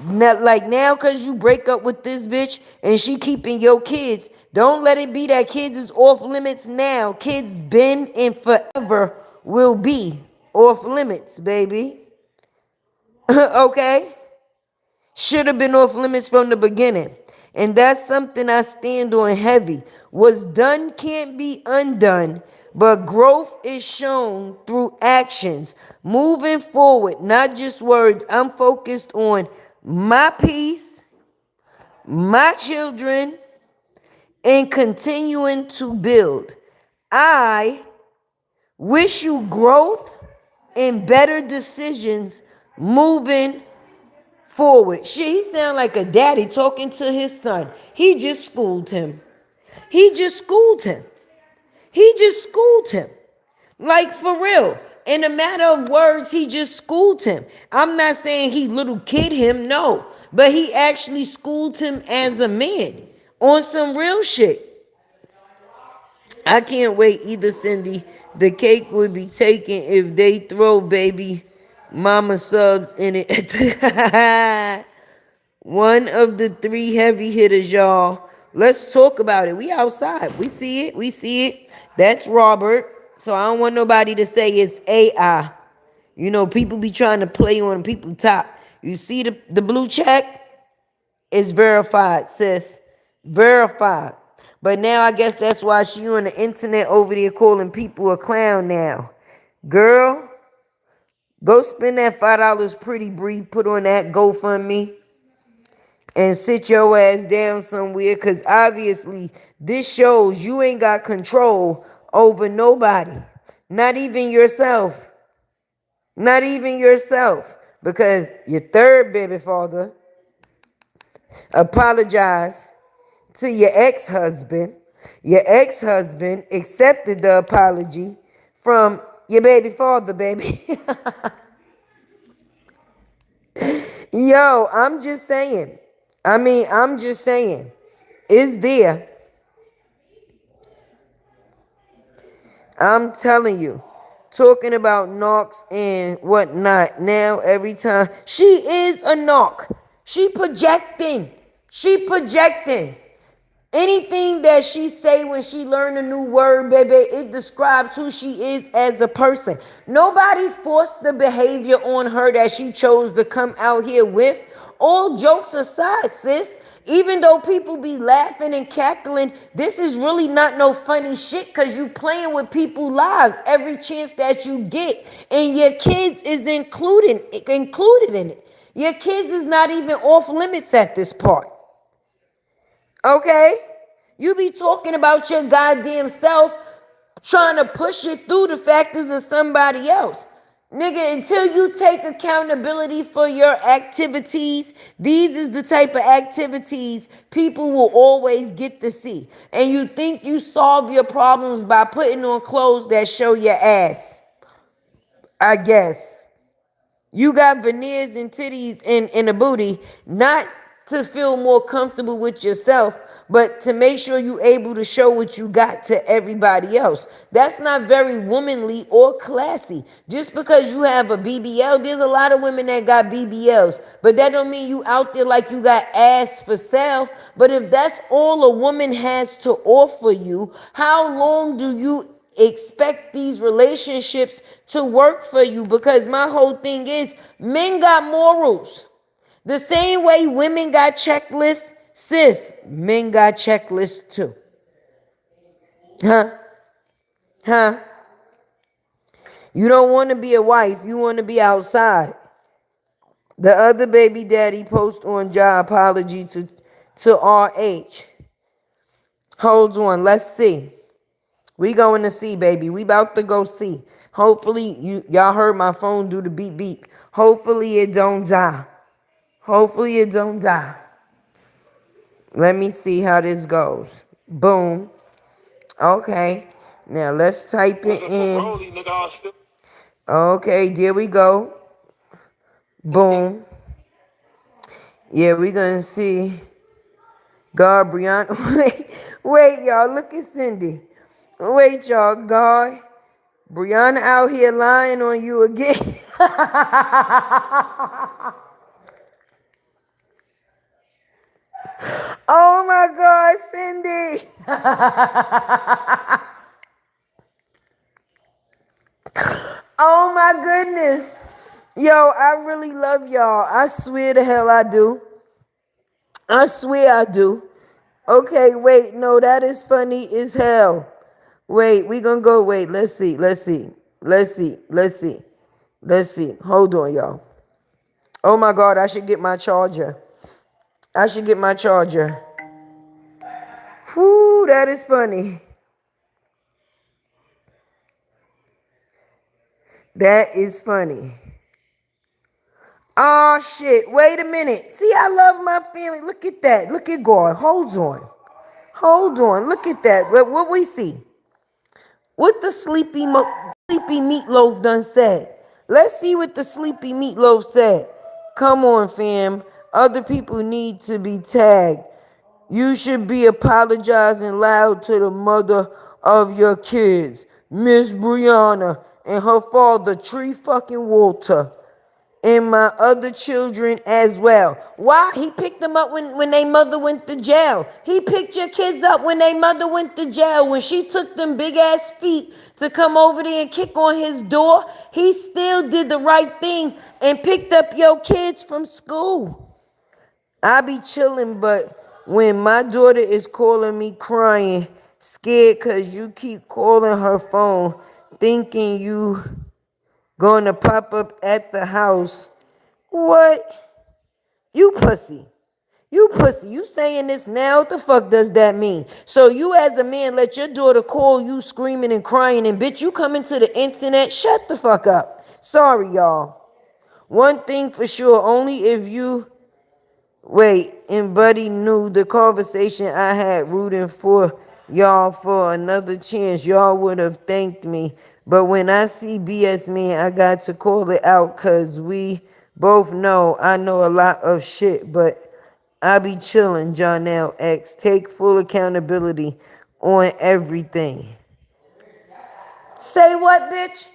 Not like now, cause you break up with this bitch and she keeping your kids. Don't let it be that kids is off limits now. Kids been and forever will be off limits, baby. Okay? Should have been off limits from the beginning. And that's something I stand on heavy. What's done can't be undone, but growth is shown through actions. Moving forward, not just words. I'm focused on my peace, my children, and continuing to build. I wish you growth and better decisions moving forward. Shit, he sound like a daddy talking to his son. He just schooled him. He just schooled him. He just schooled him. Like for real. In a matter of words, he just schooled him. I'm not saying he little kid him, no. But he actually schooled him as a man on some real shit. I can't wait either, Cindy. The cake would be taken if they throw baby mama subs in it. One of the three heavy hitters, y'all. Let's talk about it. We outside. We see it. We see it. That's Robert. So I don't want nobody to say it's AI. You know, people be trying to play on people top. You see the blue check? It's verified, sis. Verified. But now I guess that's why she on the internet over there calling people a clown now. Girl, go spend that $5 pretty Bree, put on that GoFundMe, and sit your ass down somewhere, because obviously this shows you ain't got control over nobody. Not even yourself. Not even yourself. Because your third baby father apologized to your ex-husband. Your ex-husband accepted the apology from your baby father, baby. Yo, I'm just saying. I'm just saying. It's there. I'm telling you. Talking about knocks and whatnot. Now every time. She is a knock. She projecting. She projecting. Anything that she say when she learn a new word, baby, it describes who she is as a person. Nobody forced the behavior on her that she chose to come out here with. All jokes aside, sis, even though people be laughing and cackling, this is really not no funny shit, because you playing with people's lives every chance that you get. And your kids is included in it. Your kids is not even off limits at this part. Okay? You be talking about your goddamn self, trying to push it through the factors of somebody else. Nigga, until you take accountability for your activities, these is the type of activities people will always get to see. And you think you solve your problems by putting on clothes that show your ass. I guess. You got veneers and titties in a booty, not to feel more comfortable with yourself, but to make sure you're able to show what you got to everybody else. That's not very womanly or classy. Just because you have a BBL, there's a lot of women that got BBLs, but that don't mean you out there like you got ass for sale. But if that's all a woman has to offer you, how long do you expect these relationships to work for you? Because my whole thing is, men got morals. The same way women got checklists, sis, men got checklists too. Huh? Huh? You don't want to be a wife, you want to be outside. The other baby daddy post on job apology to RH. Hold on, let's see. We going to see, baby. We about to go see. Hopefully, y'all heard my phone do the beep beep. Hopefully it don't die. Hopefully it don't die. Let me see how this goes. Boom. Okay. Now let's type it in. Okay, there we go. Boom. Yeah, we gonna see. God, Briana. Wait, y'all. Look at Cindy. Wait, y'all. God. Briana out here lying on you again. Oh my God, Cindy. Oh my goodness. Yo, I really love y'all. I swear the hell I do. I swear I do. Okay, wait. No, that is funny as hell. Wait, we gonna go. Wait, let's see. Let's see. Let's see. Let's see. Let's see. Hold on, y'all. Oh my God, I should get my charger. I should get my charger. Whoo, that is funny. That is funny. Oh shit, wait a minute. See, I love my family. Look at that. Look at God. Hold on. Hold on. Look at that. What we see? What the sleepy meatloaf done said. Let's see what the sleepy meatloaf said. Come on, fam. Other people need to be tagged. You should be apologizing loud to the mother of your kids, Miss Briana, and her father, Tree fucking Walter, and my other children as well. Why? He picked them up when their mother went to jail. He picked your kids up when their mother went to jail. When she took them big ass feet to come over there and kick on his door, he still did the right thing and picked up your kids from school. I be chilling, but when my daughter is calling me crying, scared cause you keep calling her phone, thinking you gonna pop up at the house. What? You pussy. You pussy. You saying this now? What the fuck does that mean? So you as a man let your daughter call you screaming and crying and bitch, you coming to the internet? Shut the fuck up. Sorry, y'all. One thing for sure, only if you wait, and Buddy knew the conversation I had rooting for y'all for another chance, y'all would have thanked me. But when I see BS man, I got to call it out because we both know I know a lot of shit, but I be chilling, Johnell X. Take full accountability on everything. Say what, bitch?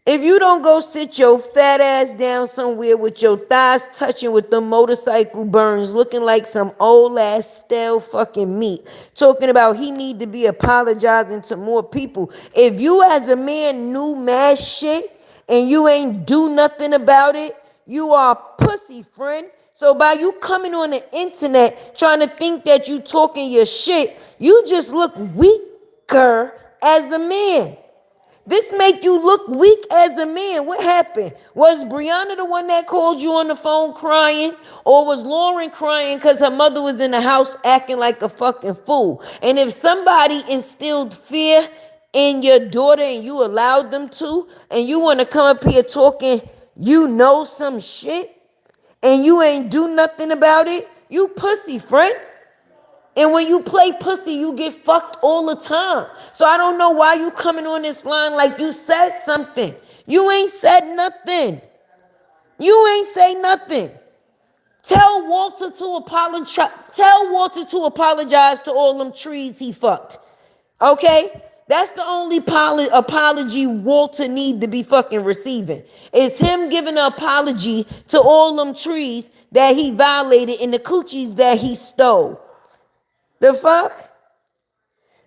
If you don't go sit your fat ass down somewhere with your thighs touching with the motorcycle burns looking like some old ass stale fucking meat, talking about he need to be apologizing to more people. If you as a man knew mad shit and you ain't do nothing about it, you are pussy, friend. So by you coming on the internet trying to think that you talking your shit, you just look weaker as a man. This make you look weak as a man. What happened? Was Briana the one that called you on the phone crying? Or was Lauren crying because her mother was in the house acting like a fucking fool? And if somebody instilled fear in your daughter and you allowed them to, and you want to come up here talking, you know some shit, and you ain't do nothing about it, you pussy, friend. And when you play pussy, you get fucked all the time. So I don't know why you coming on this line like you said something. You ain't said nothing. You ain't say nothing. Tell Walter to apologize. Tell Walter to apologize to all them trees he fucked. Okay? That's the only apology Walter need to be fucking receiving. It's him giving an apology to all them trees that he violated and the coochies that he stole. The fuck?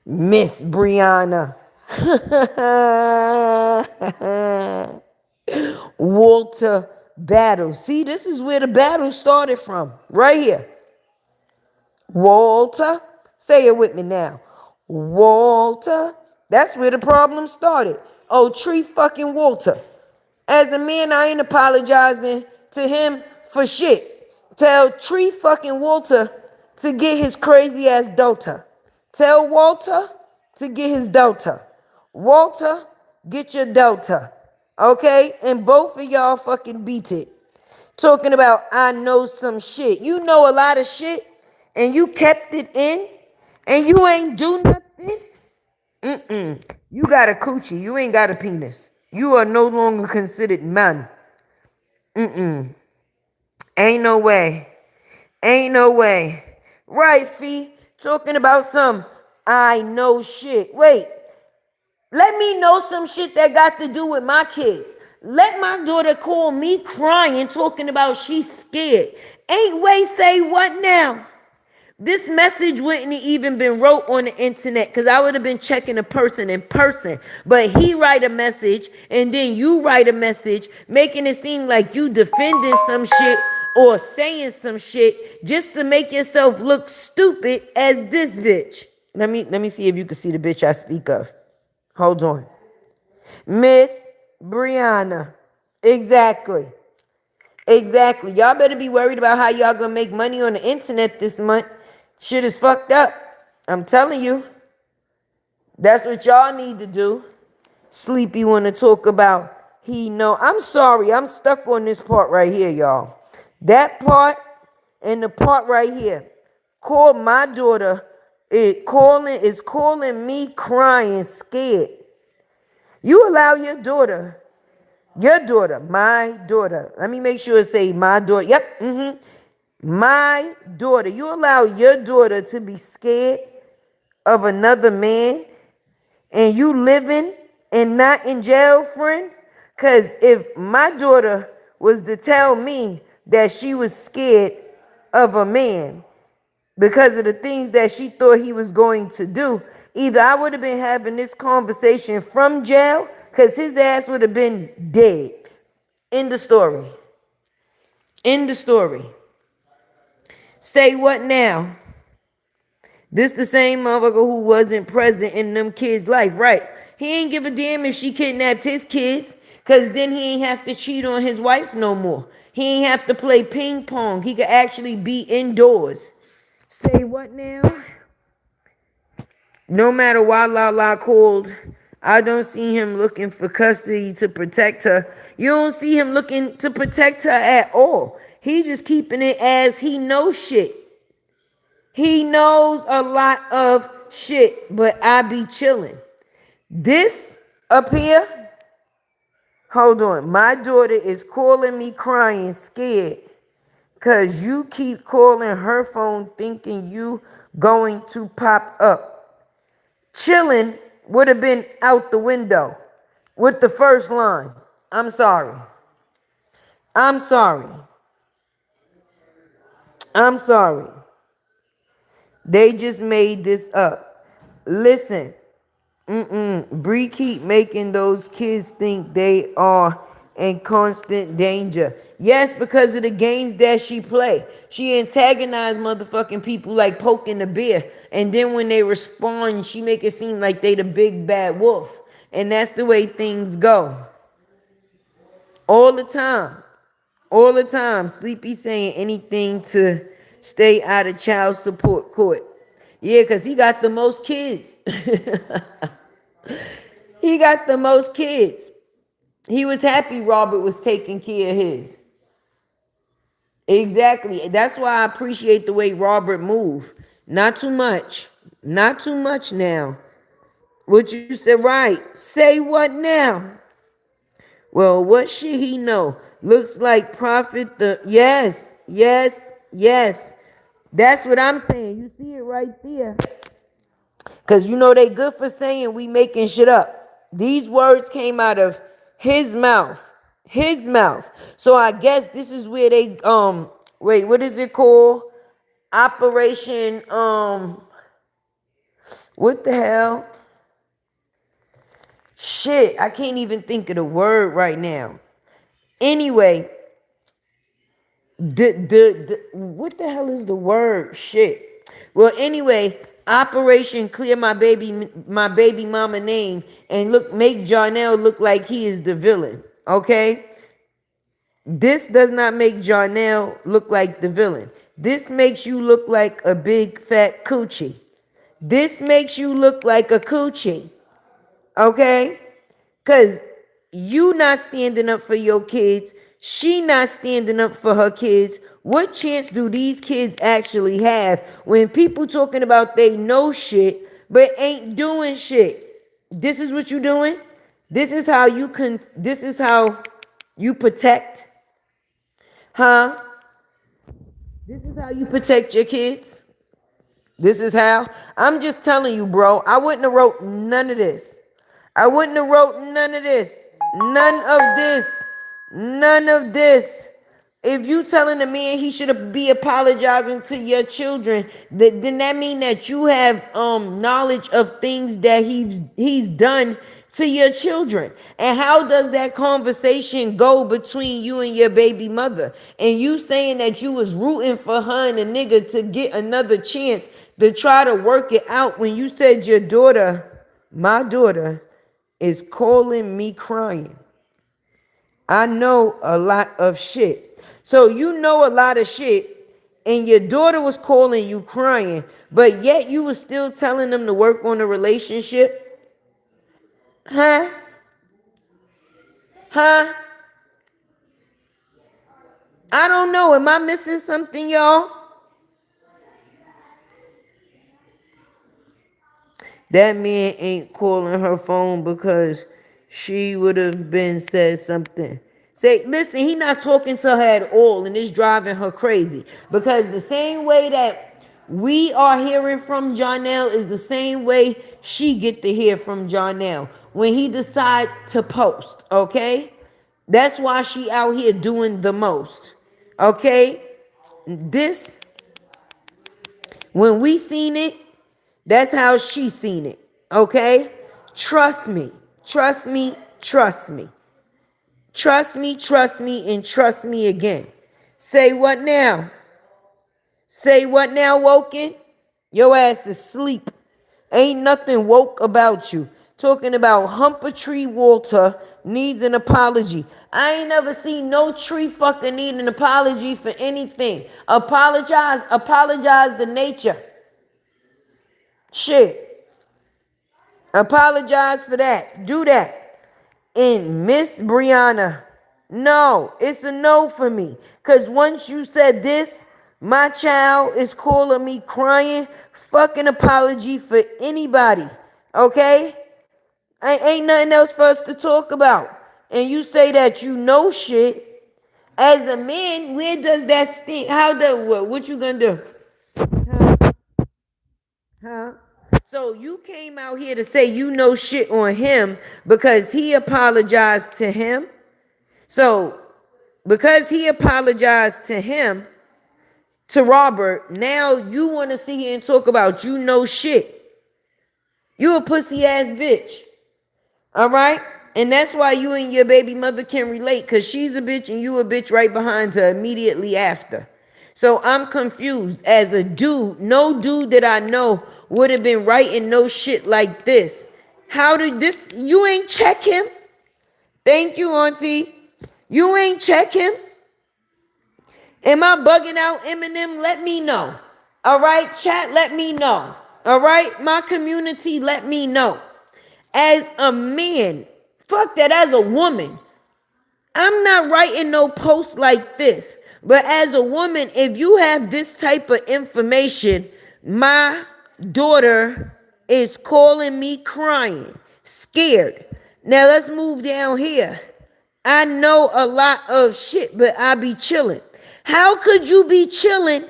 Miss Briana. Walter battle. See, this is where the battle started from. Right here. Walter. Say it with me now. Walter. That's where the problem started. Oh, tree fucking Walter. As a man, I ain't apologizing to him for shit. Tell tree fucking Walter to get his crazy ass daughter. Tell Walter to get his daughter. Walter, get your daughter. Okay? And both of y'all fucking beat it. Talking about, I know some shit. You know a lot of shit, and you kept it in, and you ain't do nothing. You got a coochie. You ain't got a penis. You are no longer considered man. Ain't no way. Ain't no way. Right, Fee? Talking about some I know shit. Wait. Let me know some shit that got to do with my kids. Let my daughter call me crying, talking about she's scared. Ain't way say what now? This message wouldn't even been wrote on the internet because I would have been checking a person in person. But he write a message and then you write a message, making it seem like you defending some shit or saying some shit just to make yourself look stupid as this bitch. Let me see if you can see the bitch I speak of. Hold on. Miss Briana. Exactly. Exactly. Y'all better be worried about how y'all gonna make money on the internet this month. Shit is fucked up. I'm telling you. That's what y'all need to do. Sleepy wanna talk about he know. I'm sorry. I'm stuck on this part right here, y'all. That part and the part right here. Call my daughter. Is calling me crying, scared. You allow your daughter, my daughter. Let me make sure it say my daughter. Yep. My daughter. You allow your daughter to be scared of another man and you living and not in jail, friend? Because if my daughter was to tell me that she was scared of a man because of the things that she thought he was going to do, either I would have been having this conversation from jail because his ass would have been dead. End the story. End the story. Say what now? This the same motherfucker who wasn't present in them kids' life, right? He ain't give a damn if she kidnapped his kids, because then he ain't have to cheat on his wife no more. He ain't have to play ping pong. He could actually be indoors. Say what now? No matter why Lala called, I don't see him looking for custody to protect her. You don't see him looking to protect her at all. He's just keeping it as he knows shit. He knows a lot of shit, but I be chilling. This up here, hold on. My daughter is calling me crying, scared. Because you keep calling her phone thinking you going to pop up. Chilling would have been out the window with the first line. I'm sorry. I'm sorry. I'm sorry. They just made this up. Listen. Bree keep making those kids think they are in constant danger. Yes, because of the games that she play. She antagonize motherfucking people like poking the bear. And then when they respond, she make it seem like they the big bad wolf. And that's the way things go. All the time. All the time. Sleepy saying anything to stay out of child support court. Yeah, because he got the most kids. He got the most kids. He was happy Robert was taking care of his. Exactly. That's why I appreciate the way Robert moved. Not too much. Not too much now. What you said right. Say what now? Well, what should he know? Looks like Prophet the yes, yes, yes. That's what I'm saying. You see it right there. Cause you know they good for saying we making shit up. These words came out of his mouth. His mouth. So I guess this is where they wait, what is it called? Operation what the hell? Shit, I can't even think of the word right now. Anyway, the what the hell is the word? Shit. Well, anyway, Operation Clear my baby mama name and look make Jarnell look like he is the villain. Okay? This does not make Jarnell look like the villain. This makes you look like a big fat coochie. This makes you look like a coochie. Okay? Cause you not standing up for your kids. She not standing up for her kids. What chance do these kids actually have when people talking about they know shit but ain't doing shit? This is what you doing? This is how you protect? Huh? This is how you protect your kids? This is how? I'm just telling you, bro. I wouldn't have wrote none of this. I wouldn't have wrote none of this. None of this. None of this. If you telling a man he should be apologizing to your children, then that mean that you have knowledge of things that he's done to your children. And how does that conversation go between you and your baby mother? And you saying that you was rooting for her and a nigga to get another chance to try to work it out when you said your daughter, my daughter, is calling me crying. I know a lot of shit. So you know a lot of shit, and your daughter was calling you crying, but yet you was still telling them to work on the relationship? Huh? Huh? I don't know. Am I missing something, y'all? That man ain't calling her phone because she would have been said something. Say, listen, he not talking to her at all, and it's driving her crazy. Because the same way that we are hearing from Johnell is the same way she get to hear from Johnell when he decide to post, okay? That's why she out here doing the most, okay? This, when we seen it, that's how she seen it, okay? Trust me, trust me, trust me. Trust me, trust me, and trust me again. Say what now? Say what now, Woken? Your ass is asleep. Ain't nothing woke about you. Talking about Humper Tree Walter needs an apology. I ain't never seen no tree fucker need an apology for anything. Apologize to nature. Shit. Apologize for that. Do that. And Miss Briana, no, it's a no for me. Because once you said this, my child is calling me crying. Fucking apology for anybody. Okay? Ain't nothing else for us to talk about. And you say that you know shit. As a man, where does that stink? What you gonna do? Huh? So you came out here to say you know shit on him because he apologized to him. So because he apologized to him, to Robert, now you want to sit here and talk about you know shit. You a pussy ass bitch. All right? And that's why you and your baby mother can relate, because she's a bitch and you a bitch right behind her immediately after. So I'm confused. As a dude, no dude that I know would have been writing no shit like this. How did this? You ain't check him? Thank you, auntie. You ain't check him? Am I bugging out, Eminem? Let me know. All right, chat, let me know. All right, my community, let me know. As a man, fuck that, as a woman, I'm not writing no post like this. But as a woman, if you have this type of information, my daughter is calling me crying, scared. Now let's move down here. I know a lot of shit, but I be chilling. How could you be chilling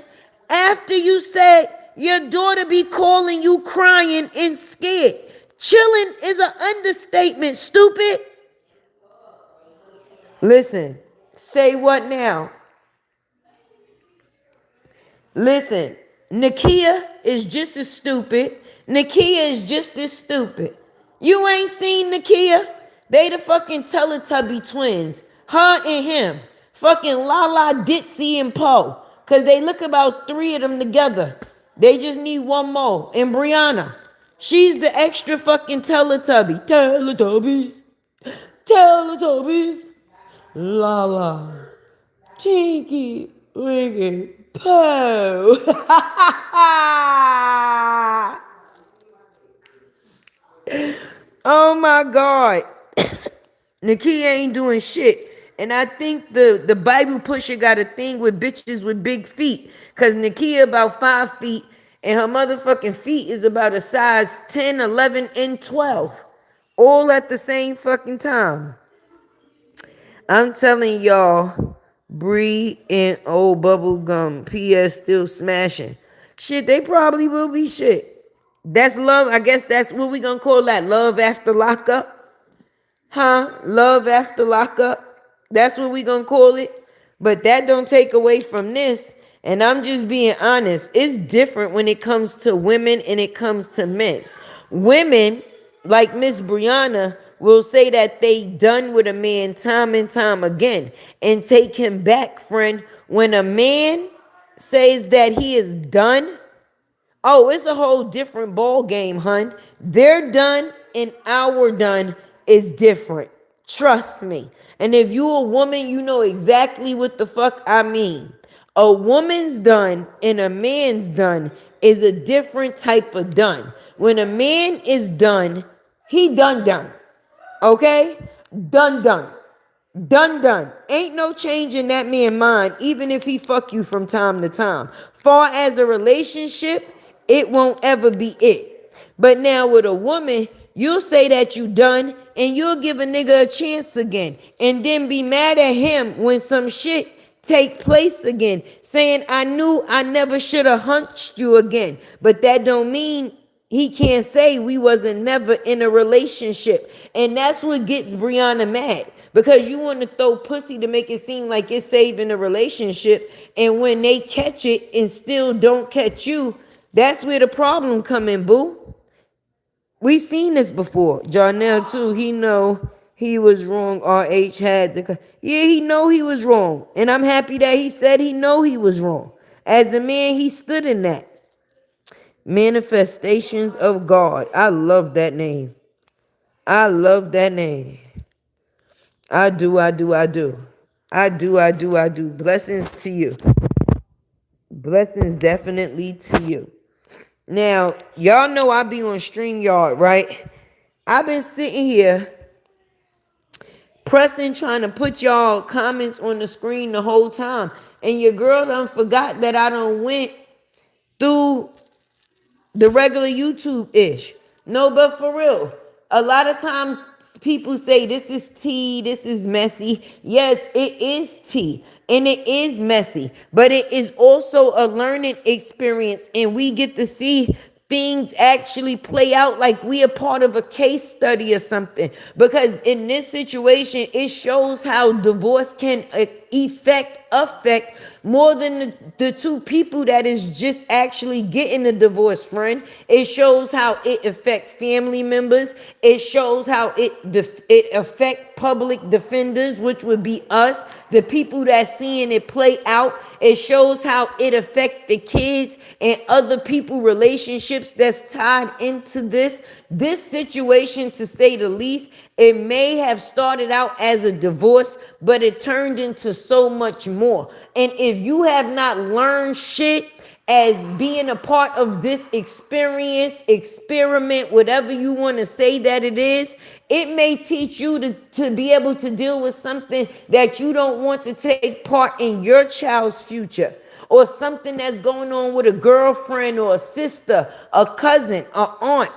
after you said your daughter be calling you crying and scared? Chilling is an understatement, stupid. Listen, say what now? Listen, Nakia is just as stupid. Nakia is just as stupid. You ain't seen Nakia? They the fucking Teletubby twins. Her and him. Fucking Lala, Ditzy, and Poe. Cause they look about three of them together. They just need one more. And Briana. She's the extra fucking Teletubby. Teletubbies. Teletubbies. Lala. Tinky, Winky, Poe. Oh my God. Nakia ain't doing shit. And I think the Bible pusher got a thing with bitches with big feet. Cause Nakia about 5 feet and her motherfucking feet is about a size 10, 11, and 12. All at the same fucking time. I'm telling y'all, Bree and old Bubblegum PS still smashing. Shit, they probably will be shit. That's love. I guess that's what we gonna call that. Love after lockup. Huh? Love after lockup. That's what we gonna call it. But that don't take away from this. And I'm just being honest. It's different when it comes to women and it comes to men. Women, like Miss Briana, will say that they done with a man time and time again and take him back, friend. When a man says that he is done, oh, it's a whole different ball game, hun. They're done and our done is different. Trust me. And if you a woman, you know exactly what the fuck I mean. A woman's done and a man's done is a different type of done. When a man is done, he done. Okay? Done. Done. Ain't no change in that man's mind, even if he fuck you from time to time. Far as a relationship, it won't ever be it. But now with a woman, you'll say that you done and you'll give a nigga a chance again and then be mad at him when some shit take place again, saying I knew I never should have hunched you again. But that don't mean he can't say we wasn't never in a relationship. And that's what gets Briana mad. Because you want to throw pussy to make it seem like it's saving a relationship. And when they catch it and still don't catch you, that's where the problem come in, boo. We seen this before. Jarnell too, he know he was wrong. RH had the... Yeah, he know he was wrong. And I'm happy that he said he know he was wrong. As a man, he stood in that. Manifestations of God. I love that name. I love that name. I do. Blessings to you. Blessings definitely to you. Now, y'all know I be on StreamYard, right? I've been sitting here pressing, trying to put y'all comments on the screen the whole time. And your girl done forgot that I done went through the regular YouTube-ish. No, but for real, a lot of times people say this is tea, this is messy. Yes, it is tea and it is messy, but it is also a learning experience and we get to see things actually play out like we are part of a case study or something. Because in this situation, it shows how divorce can affect more than the two people that is just actually getting a divorce, friend. It shows how it affect family members. It shows how it affect public defenders, which would be us, the people that seeing it play out. It shows how it affect the kids and other people relationships that's tied into this situation, to say the least. It may have started out as a divorce, but it turned into so much more. And if you have not learned shit as being a part of this experiment, whatever you want to say that it is, it may teach you to be able to deal with something that you don't want to take part in your child's future, or something that's going on with a girlfriend or a sister, a cousin, a aunt.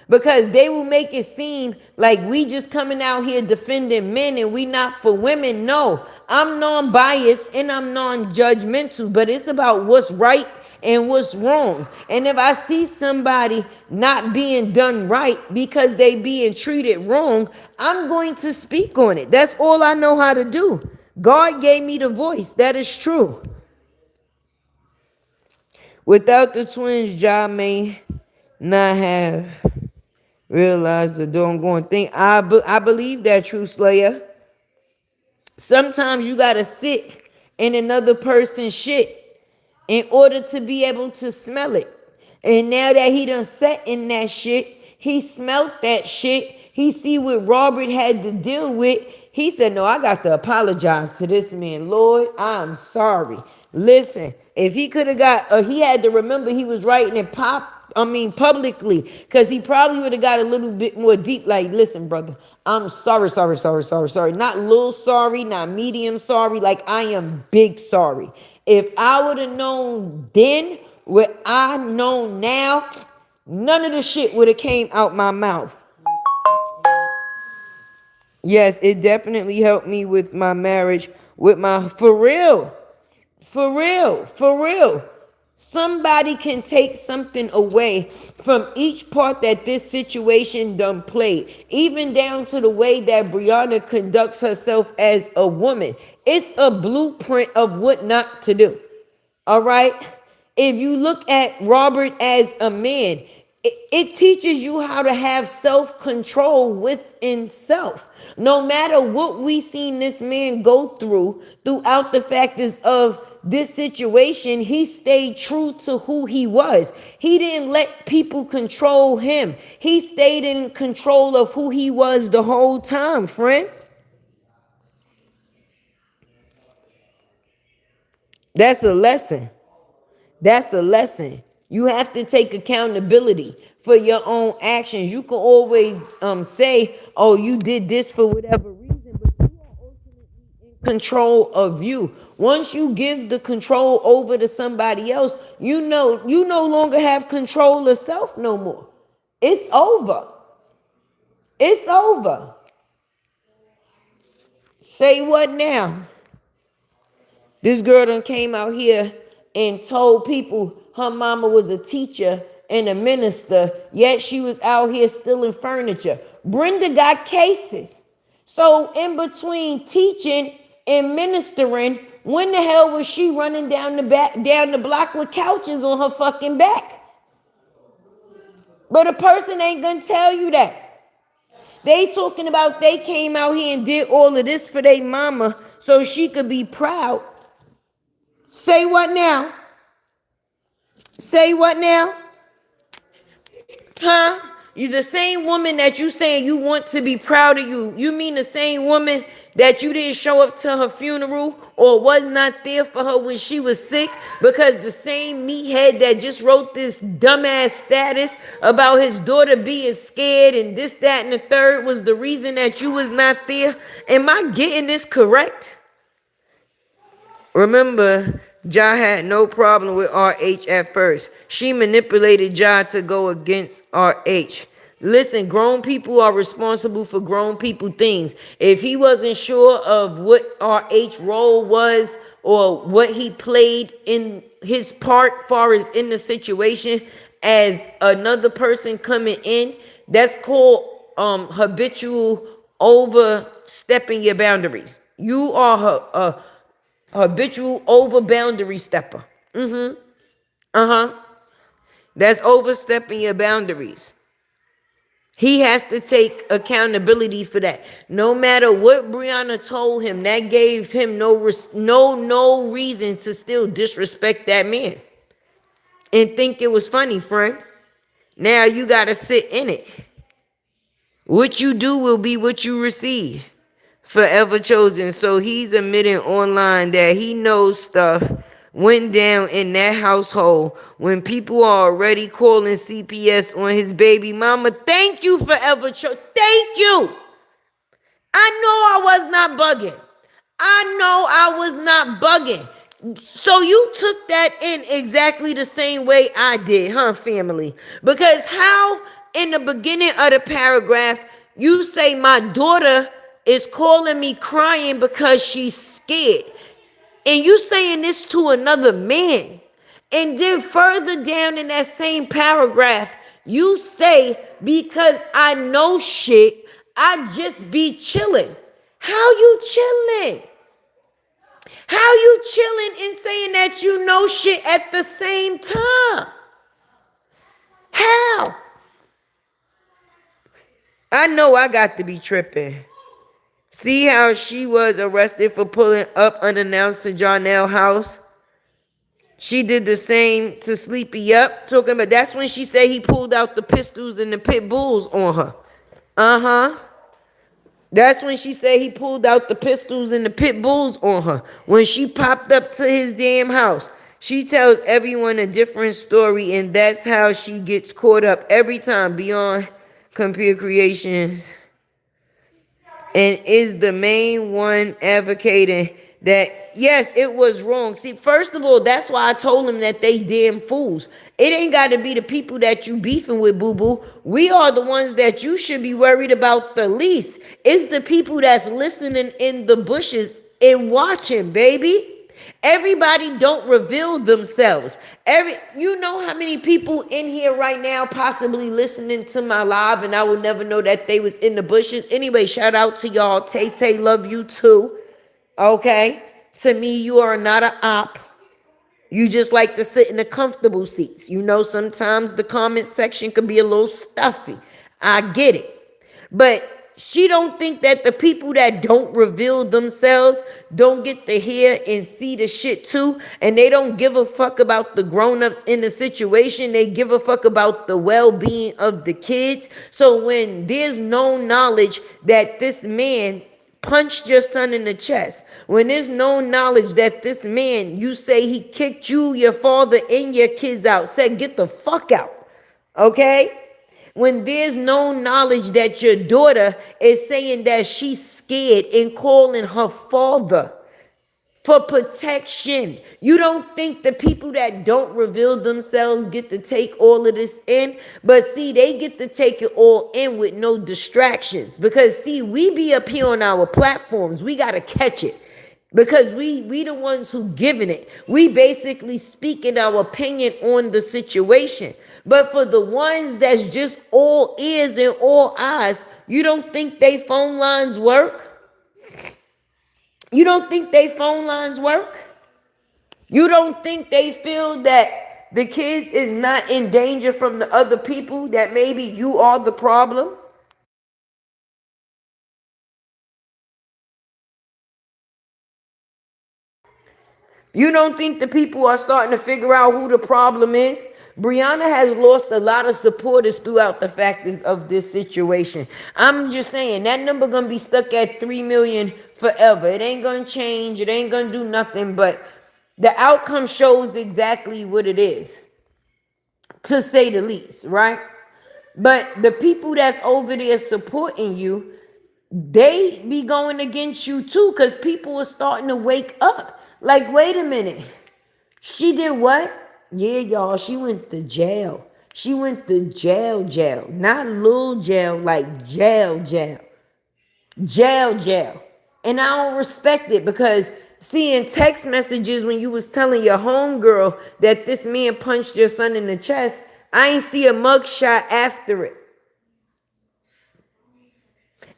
because they will make it seem like we just coming out here defending men and we not for women. No, I'm non-biased and I'm non-judgmental, but it's about what's right and what's wrong. And if I see somebody not being done right because they being treated wrong, I'm going to speak on it. That's all I know how to do. God gave me the voice. That is true. Without the twins, Ja may not have realized the doggone thing. I believe that, True Slayer. Sometimes you got to sit in another person's shit in order to be able to smell it. And now that he done sat in that shit, he smelt that shit. He see what Robert had to deal with. He said, no, I got to apologize to this man. Lord, I'm sorry. Listen, if he could have got, he had to remember he was writing it publicly, because he probably would have got a little bit more deep. Like, listen, brother, I'm sorry, sorry, sorry, sorry, sorry. Not little sorry, not medium sorry. Like, I am big sorry. If I would have known then what I know now, none of the shit would have came out my mouth. Yes, it definitely helped me with my marriage, with my, for real. For real, for real. Somebody can take something away from each part that this situation done played, even down to the way that Briana conducts herself as a woman. It's a blueprint of what not to do. All right? If you look at Robert as a man, it teaches you how to have self-control within self. No matter what we seen this man go throughout the factors of this situation, he stayed true to who he was. He didn't let people control him. He stayed in control of who he was the whole time, friend. That's a lesson. That's a lesson. You have to take accountability for your own actions. You can always say, oh, you did this for whatever reason, but you are ultimately in control of you. Once you give the control over to somebody else, you no longer have control of self no more. It's over. It's over. Say what now? This girl done came out here and told people her mama was a teacher and a minister, yet she was out here stealing furniture. Brenda got cases. So in between teaching and ministering, when the hell was she running down the block with couches on her fucking back? But a person ain't gonna tell you that. They talking about they came out here and did all of this for their mama so she could be proud. Say what now? Say what now? Huh? You the same woman that you saying you want to be proud of you. You mean the same woman that you didn't show up to her funeral or was not there for her when she was sick, because the same meathead that just wrote this dumbass status about his daughter being scared and this, that, and the third was the reason that you was not there? Am I getting this correct? Remember, Ja had no problem with RH at first. She manipulated Ja to go against RH. Listen, grown people are responsible for grown people things. If he wasn't sure of what RH role was or what he played in his part far as in the situation as another person coming in, that's called habitual overstepping your boundaries. You are habitual over boundary stepper. That's overstepping your boundaries. He has to take accountability for that. No matter what Briana told him, that gave him no reason to still disrespect that man and think it was funny, friend. Now you gotta sit in it. What you do will be what you receive. Forever chosen. So he's admitting online that he knows stuff went down in that household when people are already calling CPS on his baby mama. Thank you, Forever chosen. Thank you. I know I was not bugging. I know I was not bugging. So you took that in exactly the same way I did, huh, family? Because how in the beginning of the paragraph, you say my daughter is calling me crying because she's scared. And you saying this to another man. And then further down in that same paragraph, you say, because I know shit, I just be chilling. How you chilling? How you chilling and saying that you know shit at the same time? How? I know I got to be tripping. See how she was arrested for pulling up unannounced to Jarnell house? She did the same to Sleepy Up. Talking about that's when she said he pulled out the pistols and the pit bulls on her. Uh-huh. That's when she said he pulled out the pistols and the pit bulls on her. When she popped up to his damn house. She tells everyone a different story, and that's how she gets caught up every time. Beyond computer creations, and is the main one advocating that yes, it was wrong. See, first of all, that's why I told him that they damn fools. It ain't got to be the people that you beefing with, boo-boo. We are the ones that you should be worried about the least. It's the people that's listening in the bushes and watching, baby. Everybody don't reveal themselves. You know how many people in here right now possibly listening to my live, and I will never know that they was in the bushes. Anyway, shout out to y'all. Tay love you too. Okay? To me, you are not an op. You just like to sit in the comfortable seats. You know, sometimes the comment section could be a little stuffy. I get it. But she don't think that the people that don't reveal themselves don't get to hear and see the shit too. And they don't give a fuck about the grown-ups in the situation. They give a fuck about the well-being of the kids. So when there's no knowledge that this man punched your son in the chest, when there's no knowledge that this man, you say he kicked you, your father, and your kids out, said get the fuck out, okay? When there's no knowledge that your daughter is saying that she's scared and calling her father for protection. You don't think the people that don't reveal themselves get to take all of this in? But see, they get to take it all in with no distractions. Because see, we be up here on our platforms. We got to catch it. Because we the ones who giving it. We basically speaking our opinion on the situation. But for the ones that's just all ears and all eyes, you don't think they phone lines work? You don't think they phone lines work? You don't think they feel that the kids is not in danger from the other people, that maybe you are the problem? You don't think the people are starting to figure out who the problem is? Briana has lost a lot of supporters throughout the factors of this situation. I'm just saying that number gonna be stuck at 3 million forever. It ain't gonna change. It ain't gonna do nothing, but the outcome shows exactly what it is, to say the least, right? But the people that's over there supporting you, they be going against you too, because people are starting to wake up. Like, wait a minute. She did what? Yeah, y'all, she went to jail. She went to jail. Not little jail, like jail. Jail. And I don't respect it, because seeing text messages when you was telling your homegirl that this man punched your son in the chest, I ain't see a mugshot after it.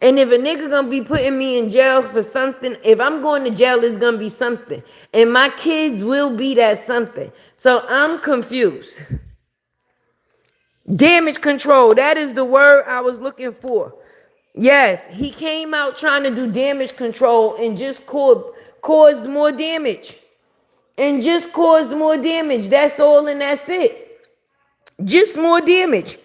And if a nigga gonna be putting me in jail for something, if I'm going to jail, it's gonna be something. And my kids will be that something. So I'm confused. Damage control, that is the word I was looking for. Yes, he came out trying to do damage control and just caused more damage. That's all, and that's it. Just more damage.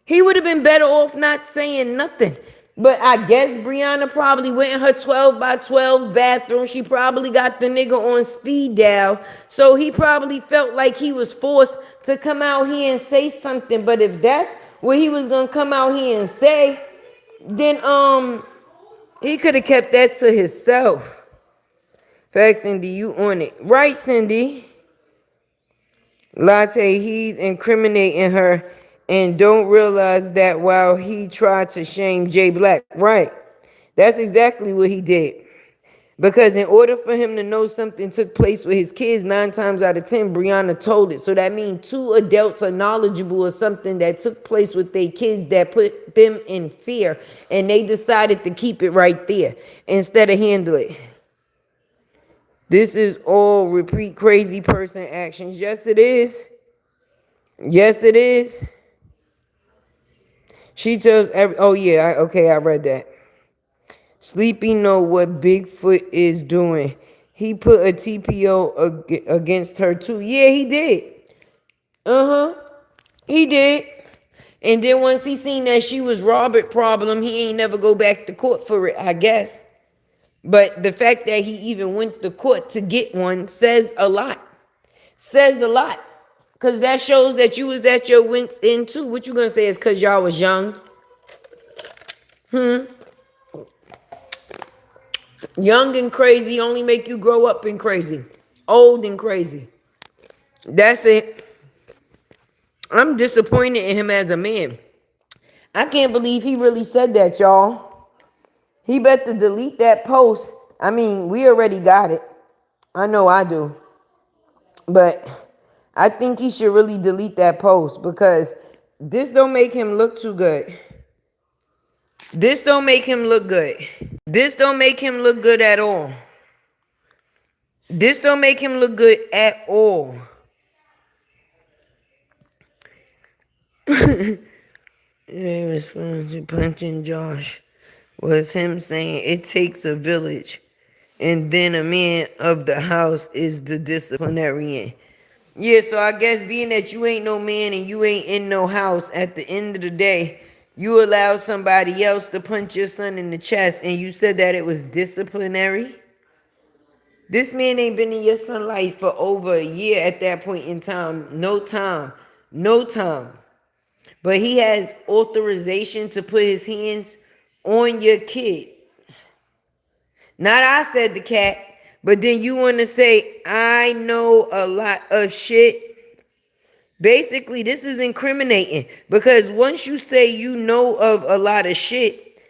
He would have been better off not saying nothing. But I guess Briana probably went in her 12 by 12 bathroom. She probably got the nigga on speed dial. So he probably felt like he was forced to come out here and say something. But if that's what he was going to come out here and say, then he could have kept that to himself. Fact, Cindy, you on it. Right, Cindy? Latte, he's incriminating her and don't realize that while he tried to shame Jay Black. Right. That's exactly what he did. Because in order for him to know something took place with his kids, 9 times out of 10, Briana told it. So that means 2 adults are knowledgeable of something that took place with their kids that put them in fear. And they decided to keep it right there instead of handle it. This is all repeat crazy person actions. Yes, it is. Yes, it is. She tells oh yeah, okay, I read that. Sleepy know what Bigfoot is doing. He put a TPO against her too. Yeah, he did. He did. And then once he seen that she was Robert problem, he ain't never go back to court for it, I guess. But the fact that he even went to court to get one says a lot. Says a lot. Because that shows that you was at your wits end too. What you gonna say is because y'all was young? Young and crazy only make you grow up and crazy. Old and crazy. That's it. I'm disappointed in him as a man. I can't believe he really said that, y'all. He better delete that post. I mean, we already got it. I know I do. But I think he should really delete that post because this don't make him look too good. This don't make him look good. This don't make him look good at all. This don't make him look good at all. In response to punching Josh was him saying it takes a village and then a man of the house is the disciplinarian. Yeah, so I guess being that you ain't no man and you ain't in no house, at the end of the day, you allowed somebody else to punch your son in the chest and you said that it was disciplinary? This man ain't been in your son's life for over a year at that point in time. No time. No time. But he has authorization to put his hands on your kid. Not I said the cat, but then you want to say, I know a lot of shit. Basically, this is incriminating because once you say you know of a lot of shit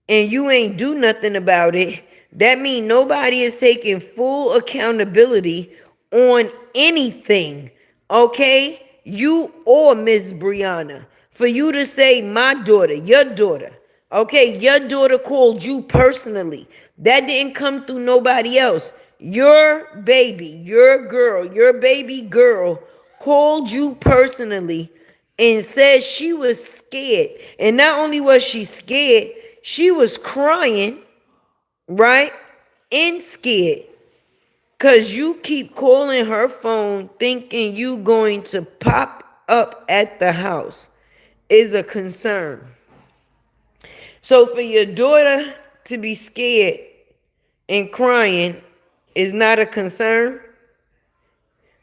and you ain't do nothing about it, that means nobody is taking full accountability on anything, okay? You or Miss Briana. For you to say my daughter, your daughter, okay? Your daughter called you personally. That didn't come through nobody else. Your baby, your girl, your baby girl called you personally and said she was scared. And not only was she scared, she was crying, right? And scared. Because you keep calling her phone thinking you going to pop up at the house is a concern. So for your daughter to be scared and crying is not a concern.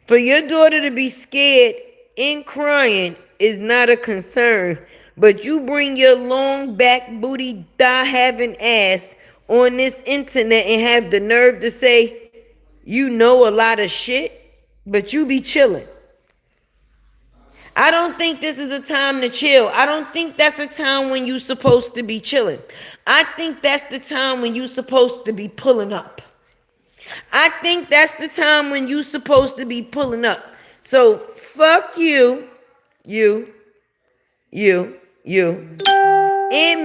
For your daughter to be scared and crying is not a concern. But you bring your long back booty thigh having ass on this internet and have the nerve to say you know a lot of shit, but you be chilling. I don't think this is a time to chill. I don't think that's a time when you supposed to be chilling. I think that's the time when you supposed to be pulling up. I think that's the time when you supposed to be pulling up. So fuck you, and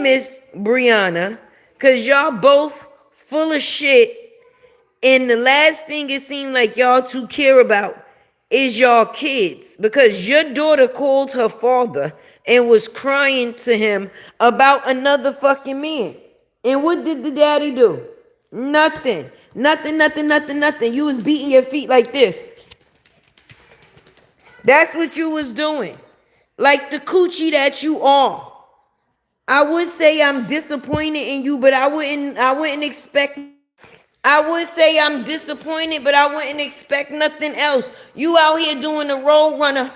Miss Briana, cause y'all both full of shit. And the last thing it seemed like y'all two care about is y'all kids. Because your daughter called her father and was crying to him about another fucking man. And what did the daddy do? Nothing. Nothing. You was beating your feet like this. That's what you was doing. Like the coochie that you are. I would say I'm disappointed in you, but I wouldn't expect. I would say I'm disappointed, but I wouldn't expect nothing else. You out here doing the road runner,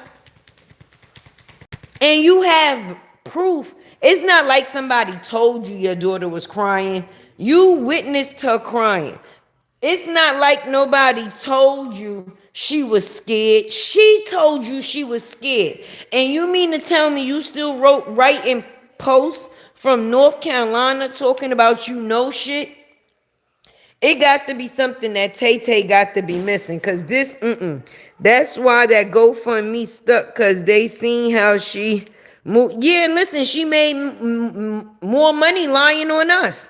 and you have proof. It's not like somebody told you your daughter was crying. You witnessed her crying. It's not like nobody told you she was scared. She told you she was scared. And you mean to tell me you still writing posts from North Carolina talking about shit? It got to be something that Tay Tay got to be missing. Cause that's why that GoFundMe stuck. Cause they seen how she moved. Yeah, listen, she made more money lying on us.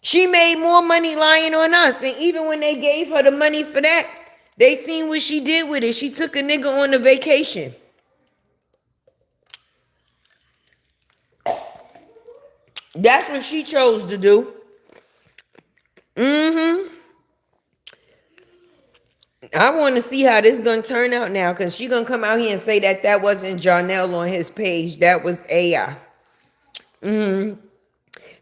She made more money lying on us. And even when they gave her the money for that, they seen what she did with it. She took a nigga on a vacation. That's what she chose to do. I want to see how this gonna turn out now, because she gonna come out here and say that that wasn't Johnell on his page. That was AI.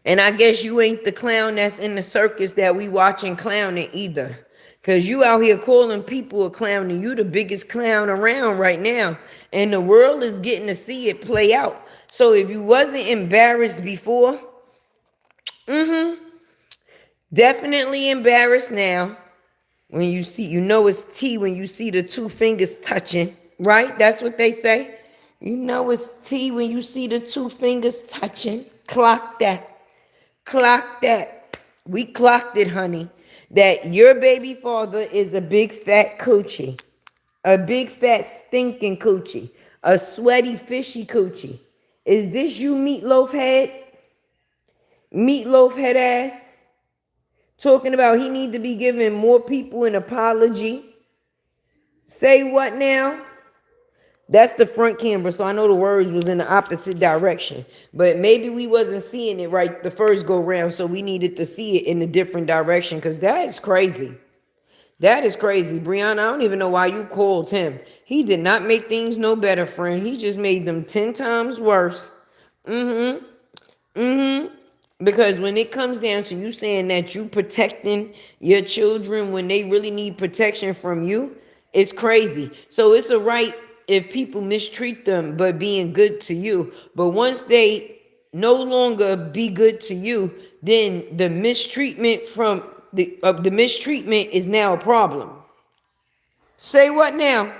And I guess you ain't the clown that's in the circus that we watching clowning either. Because you out here calling people a clown, and you the biggest clown around right now. And the world is getting to see it play out. So if you wasn't embarrassed before, definitely embarrassed now. When you see, you know it's tea when you see the two fingers touching, right? That's what they say. You know it's tea when you see the two fingers touching. Clock that. Clock that. We clocked it, honey. That your baby father is a big fat coochie. A big fat stinking coochie. A sweaty fishy coochie. Is this you, meatloaf head? Meatloaf head ass? Talking about he need to be giving more people an apology. Say what now? That's the front camera, so I know the words was in the opposite direction. But maybe we wasn't seeing it right the first go round, so we needed to see it in a different direction, because that is crazy. That is crazy. Briana, I don't even know why you called him. He did not make things no better, friend. He just made them 10 times worse. Because when it comes down to you saying that you protecting your children when they really need protection from you, it's crazy. So it's a right if people mistreat them but being good to you. But once they no longer be good to you, then the mistreatment the mistreatment is now a problem. Say what now?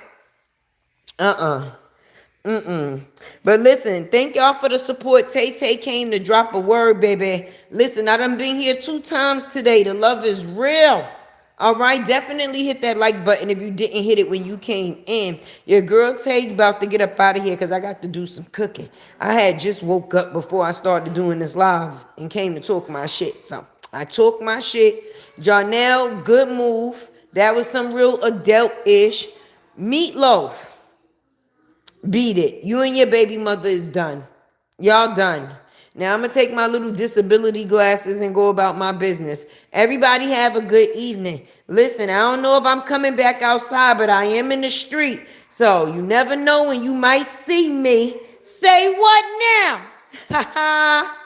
But listen, thank y'all for the support. Tay Tay came to drop a word, baby. Listen, I done been here 2 times today. The love is real. All right, definitely hit that like button if you didn't hit it when you came in. Your girl Tay's about to get up out of here because I got to do some cooking. I had just woke up before I started doing this live and came to talk my shit. So I talk my shit. Jarnell, good move. That was some real adult-ish. Meatloaf. Beat it. You and your baby mother is done. Y'all done. Now I'm going to take my little disability glasses and go about my business. Everybody have a good evening. Listen, I don't know if I'm coming back outside, but I am in the street. So you never know when you might see me. Say what now? Ha ha.